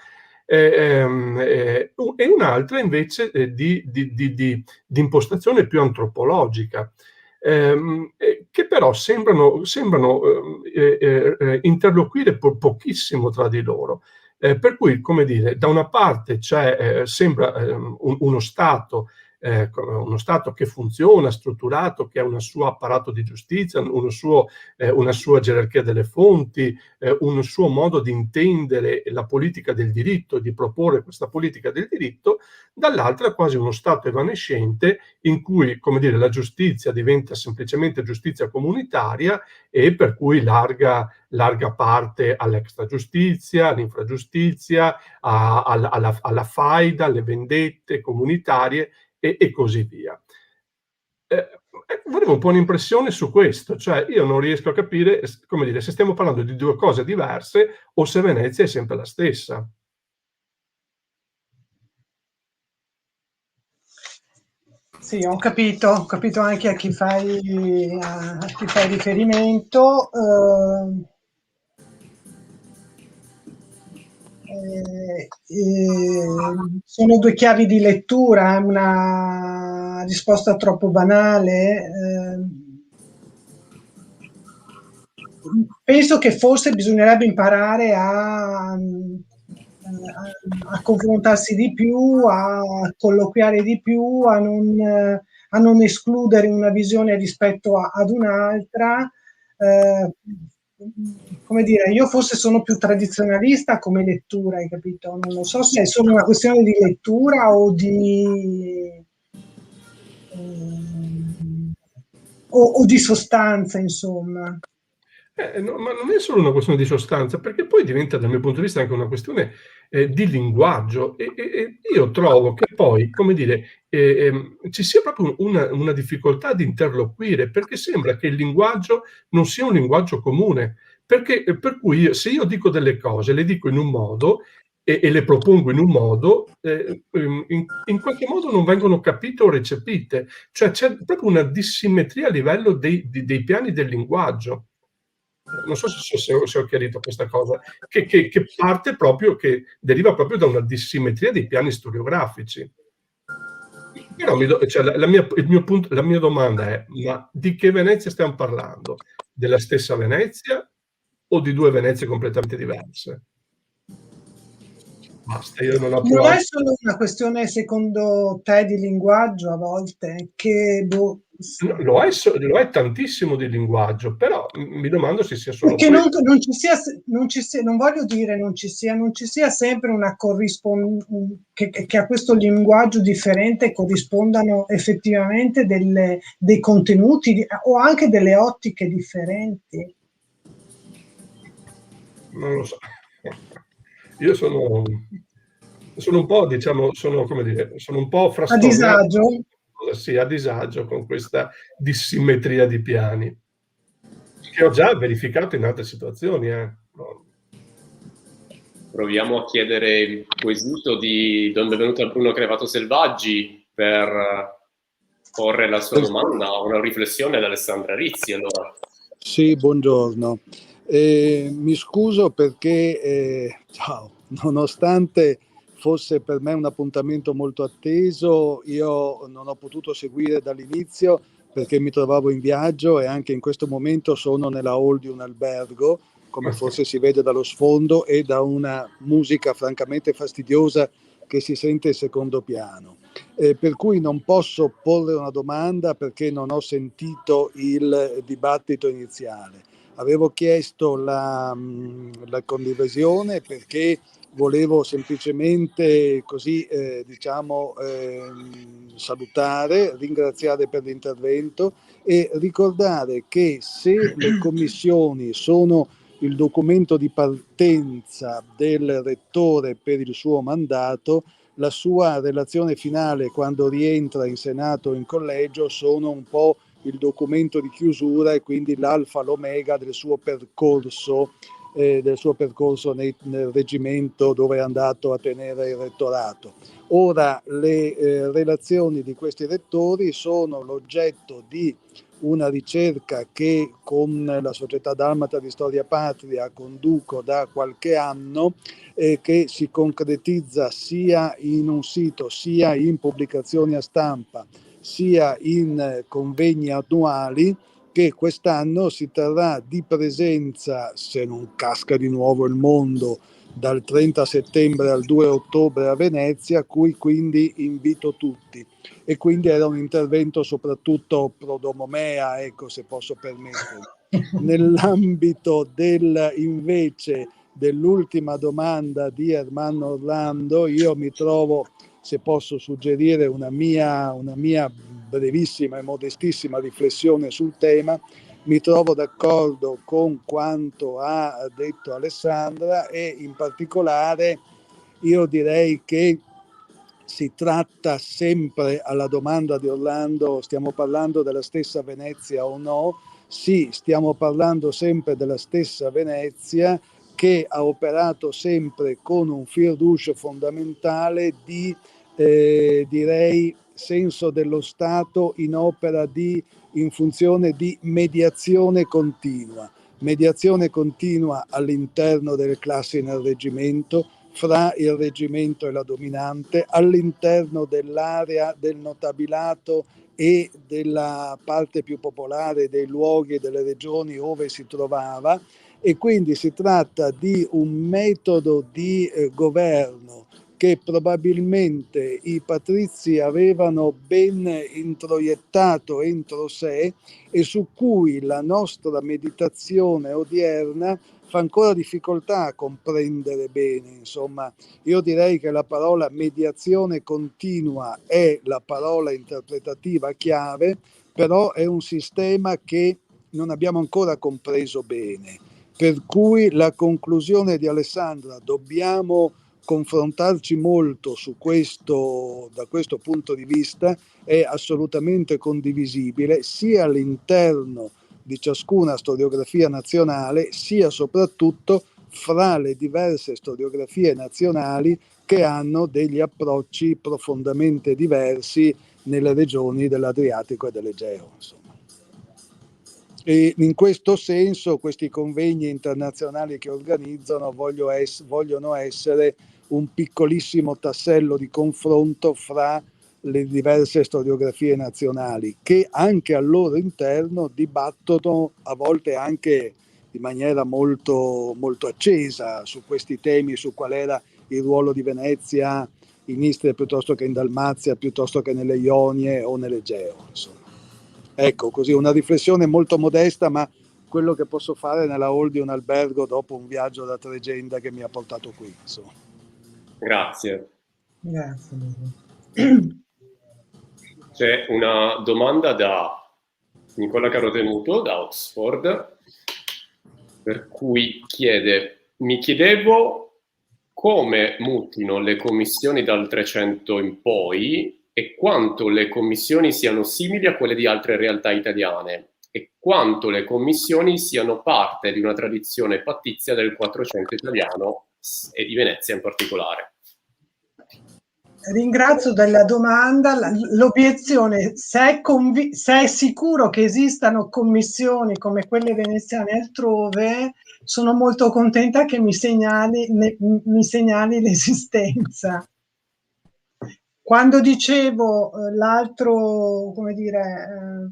e un'altra invece di impostazione più antropologica, che però sembrano interloquire pochissimo tra di loro. Per cui, come dire, da una parte sembra uno Stato che funziona, strutturato, che ha un suo apparato di giustizia, una sua gerarchia delle fonti, un suo modo di intendere la politica del diritto, di proporre questa politica del diritto, dall'altra quasi uno Stato evanescente in cui, come dire, la giustizia diventa semplicemente giustizia comunitaria e per cui larga parte all'extragiustizia, all'infragiustizia, alla faida, alle vendette comunitarie e così via. Volevo un po' un'impressione su questo, cioè io non riesco a capire, come dire, se stiamo parlando di due cose diverse o se Venezia è sempre la stessa. Sì, ho capito anche a chi fai riferimento. Sono due chiavi di lettura, una risposta troppo banale. Penso che forse bisognerebbe imparare a confrontarsi di più, a colloquiare di più, a non escludere una visione rispetto ad un'altra. Come dire, io forse sono più tradizionalista come lettura, hai capito? Non lo so se è solo una questione di lettura o di sostanza, insomma. No, ma non è solo una questione di sostanza, perché poi diventa, dal mio punto di vista, anche una questione di linguaggio. E io trovo che poi, come dire, ci sia proprio una difficoltà di interloquire, perché sembra che il linguaggio non sia un linguaggio comune. Per cui se io dico delle cose, le dico in un modo e le propongo in un modo, in qualche modo non vengono capite o recepite. Cioè c'è proprio una dissimmetria a livello dei piani del linguaggio. Non so se ho chiarito questa cosa, che parte proprio, che deriva proprio da una dissimmetria dei piani storiografici. Però la mia domanda è: ma di che Venezia stiamo parlando? Della stessa Venezia o di due Venezie completamente diverse? Basta, io non ho più Non è altro. solo una questione, secondo te, di linguaggio a volte, che Lo è tantissimo di linguaggio, però mi domando se sia solo che questo. non ci sia, non voglio dire non ci sia sempre una che a questo linguaggio differente corrispondano effettivamente dei contenuti o anche delle ottiche differenti. Non lo so. Io sono un po', diciamo, come dire, sono un po' A frastornato. disagio? Sì, a disagio con questa dissimmetria di piani, che ho già verificato in altre situazioni. Proviamo a chiedere il quesito di Don Benvenuto a Bruno Crevato Selvaggi per porre la sua domanda, una riflessione ad Alessandra Rizzi. Allora. Sì, buongiorno. Mi scuso perché, ciao, nonostante fosse per me un appuntamento molto atteso, io non ho potuto seguire dall'inizio perché mi trovavo in viaggio e anche in questo momento sono nella hall di un albergo, come forse si vede dallo sfondo, e da una musica francamente fastidiosa che si sente in secondo piano. Per cui non posso porre una domanda perché non ho sentito il dibattito iniziale. Avevo chiesto la condivisione perché volevo semplicemente così salutare, ringraziare per l'intervento e ricordare che se le commissioni sono il documento di partenza del rettore per il suo mandato, la sua relazione finale quando rientra in Senato o in collegio sono un po' il documento di chiusura e quindi l'alfa l'omega del suo percorso nel reggimento dove è andato a tenere il rettorato. Ora le relazioni di questi rettori sono l'oggetto di una ricerca che con la Società Dalmata di Storia Patria conduco da qualche anno, che si concretizza sia in un sito, sia in pubblicazioni a stampa, sia in convegni annuali, che quest'anno si terrà di presenza, se non casca di nuovo il mondo, dal 30 settembre al 2 ottobre a Venezia, a cui quindi invito tutti. E quindi era un intervento soprattutto pro domo mea, ecco, se posso permettermi. Nell'ambito invece dell'ultima domanda di Ermanno Orlando, io mi trovo, se posso suggerire una mia brevissima e modestissima riflessione sul tema, mi trovo d'accordo con quanto ha detto Alessandra e in particolare io direi che si tratta sempre, alla domanda di Orlando, stiamo parlando della stessa Venezia o no? Sì, stiamo parlando sempre della stessa Venezia, che ha operato sempre con un fil rouge fondamentale di, direi, senso dello Stato in opera in funzione di mediazione continua all'interno delle classi nel reggimento, fra il reggimento e la dominante, all'interno dell'area del notabilato e della parte più popolare dei luoghi e delle regioni dove si trovava, e quindi si tratta di un metodo di governo che probabilmente i patrizi avevano ben introiettato entro sé e su cui la nostra meditazione odierna fa ancora difficoltà a comprendere bene. Insomma, io direi che la parola mediazione continua è la parola interpretativa chiave, però è un sistema che non abbiamo ancora compreso bene. Per cui la conclusione di Alessandra, dobbiamo confrontarci molto su questo, da questo punto di vista, è assolutamente condivisibile sia all'interno di ciascuna storiografia nazionale, sia soprattutto fra le diverse storiografie nazionali che hanno degli approcci profondamente diversi nelle regioni dell'Adriatico e dell'Egeo. Insomma. E in questo senso questi convegni internazionali che organizzano vogliono essere un piccolissimo tassello di confronto fra le diverse storiografie nazionali, che anche al loro interno dibattono a volte anche in maniera molto, molto accesa su questi temi, su qual era il ruolo di Venezia in Istria piuttosto che in Dalmazia, piuttosto che nelle Ionie o nell'Egeo, insomma. Ecco, così una riflessione molto modesta, ma quello che posso fare nella hall di un albergo dopo un viaggio da Tregenda che mi ha portato qui. Insomma. Grazie. Grazie. C'è una domanda da Nicola Carotenuto da Oxford, per cui mi chiedevo come mutino le commissioni dal 300 in poi e quanto le commissioni siano simili a quelle di altre realtà italiane e quanto le commissioni siano parte di una tradizione pattizia del 400 italiano e di Venezia in particolare. Ringrazio della domanda. L'obiezione, se è sicuro che esistano commissioni come quelle veneziane altrove, sono molto contenta che mi segnali l'esistenza. Quando dicevo l'altro, come dire,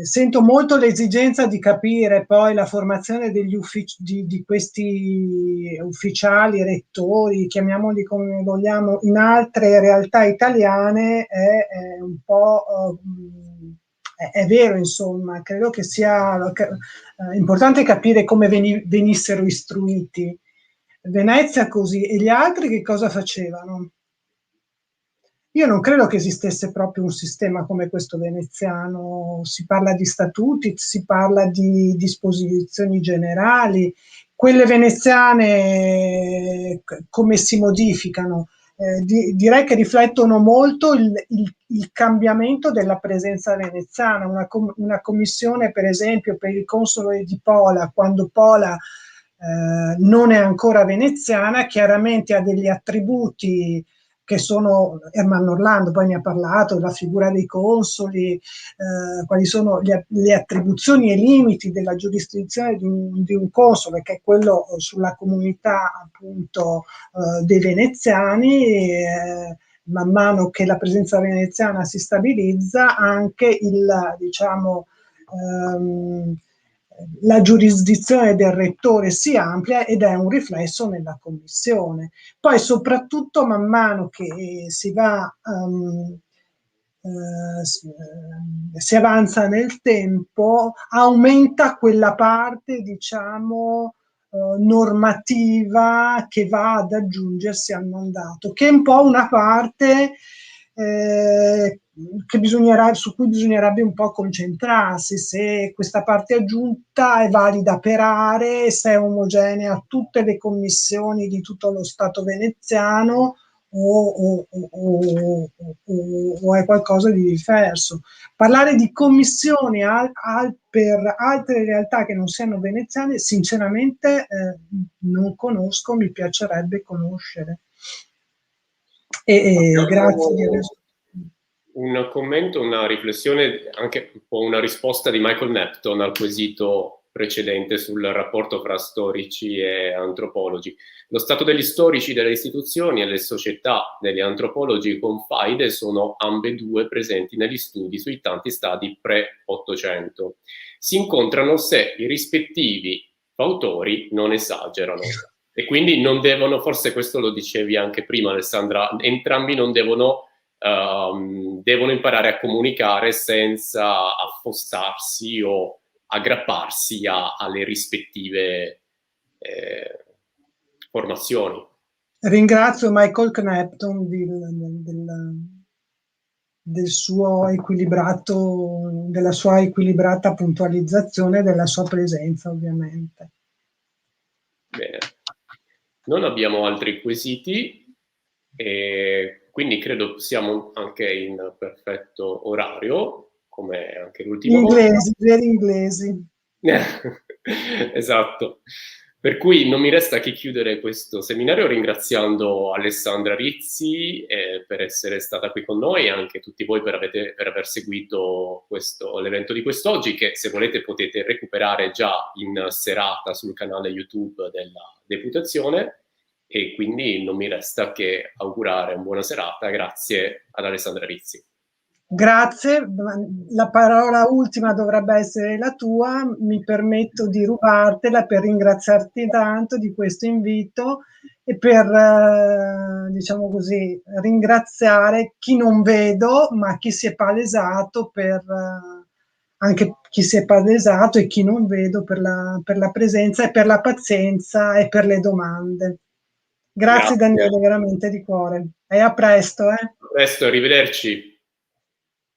sento molto l'esigenza di capire poi la formazione di questi ufficiali, rettori, chiamiamoli come vogliamo, in altre realtà italiane è un po'... è vero, insomma, credo che sia importante capire come venissero istruiti. Venezia così, e gli altri che cosa facevano? Io non credo che esistesse proprio un sistema come questo veneziano. Si parla di statuti, si parla di disposizioni generali. Quelle veneziane come si modificano? Direi che riflettono molto il cambiamento della presenza veneziana. Una commissione, per esempio, per il console di Pola, quando Pola non è ancora veneziana, chiaramente ha degli attributi che sono, Ermanno Orlando poi ne ha parlato, la figura dei consoli, quali sono le attribuzioni e i limiti della giurisdizione di un console, che è quello sulla comunità appunto dei veneziani. Man mano che la presenza veneziana si stabilizza, anche la giurisdizione del rettore si amplia ed è un riflesso nella commissione. Poi soprattutto man mano che si avanza nel tempo, aumenta quella parte, diciamo, normativa che va ad aggiungersi al mandato, che è un po' una parte su cui bisognerebbe un po' concentrarsi, se questa parte aggiunta è valida per aree, se è omogenea a tutte le commissioni di tutto lo Stato veneziano o è qualcosa di diverso. Parlare di commissioni per altre realtà che non siano veneziane, sinceramente non conosco, mi piacerebbe conoscere. Grazie di aver... un commento, una riflessione, anche un po' una risposta di Michael Nepton al quesito precedente sul rapporto fra storici e antropologi. Lo stato degli storici delle istituzioni e le società degli antropologi confaide sono ambedue presenti negli studi sui tanti stadi pre-800. Si incontrano se i rispettivi autori non esagerano. E quindi non devono, forse questo lo dicevi anche prima Alessandra, entrambi non devono imparare a comunicare senza affossarsi o aggrapparsi alle rispettive formazioni. Ringrazio Michael Knepton della sua equilibrata puntualizzazione e della sua presenza, ovviamente. Bene. Non abbiamo altri quesiti e quindi credo siamo anche in perfetto orario, come anche l'ultima volta. Veri inglesi. Esatto. Per cui non mi resta che chiudere questo seminario ringraziando Alessandra Rizzi per essere stata qui con noi e anche tutti voi per aver seguito l'evento di quest'oggi, che se volete potete recuperare già in serata sul canale YouTube della Deputazione, e quindi non mi resta che augurare una buona serata. Grazie ad Alessandra Rizzi. Grazie, la parola ultima dovrebbe essere la tua, mi permetto di rubartela per ringraziarti tanto di questo invito e per, diciamo così, ringraziare chi non vedo ma chi si è palesato, anche chi si è palesato e chi non vedo per la presenza e per la pazienza e per le domande. Grazie Daniele, veramente di cuore. E a presto. A presto, arrivederci.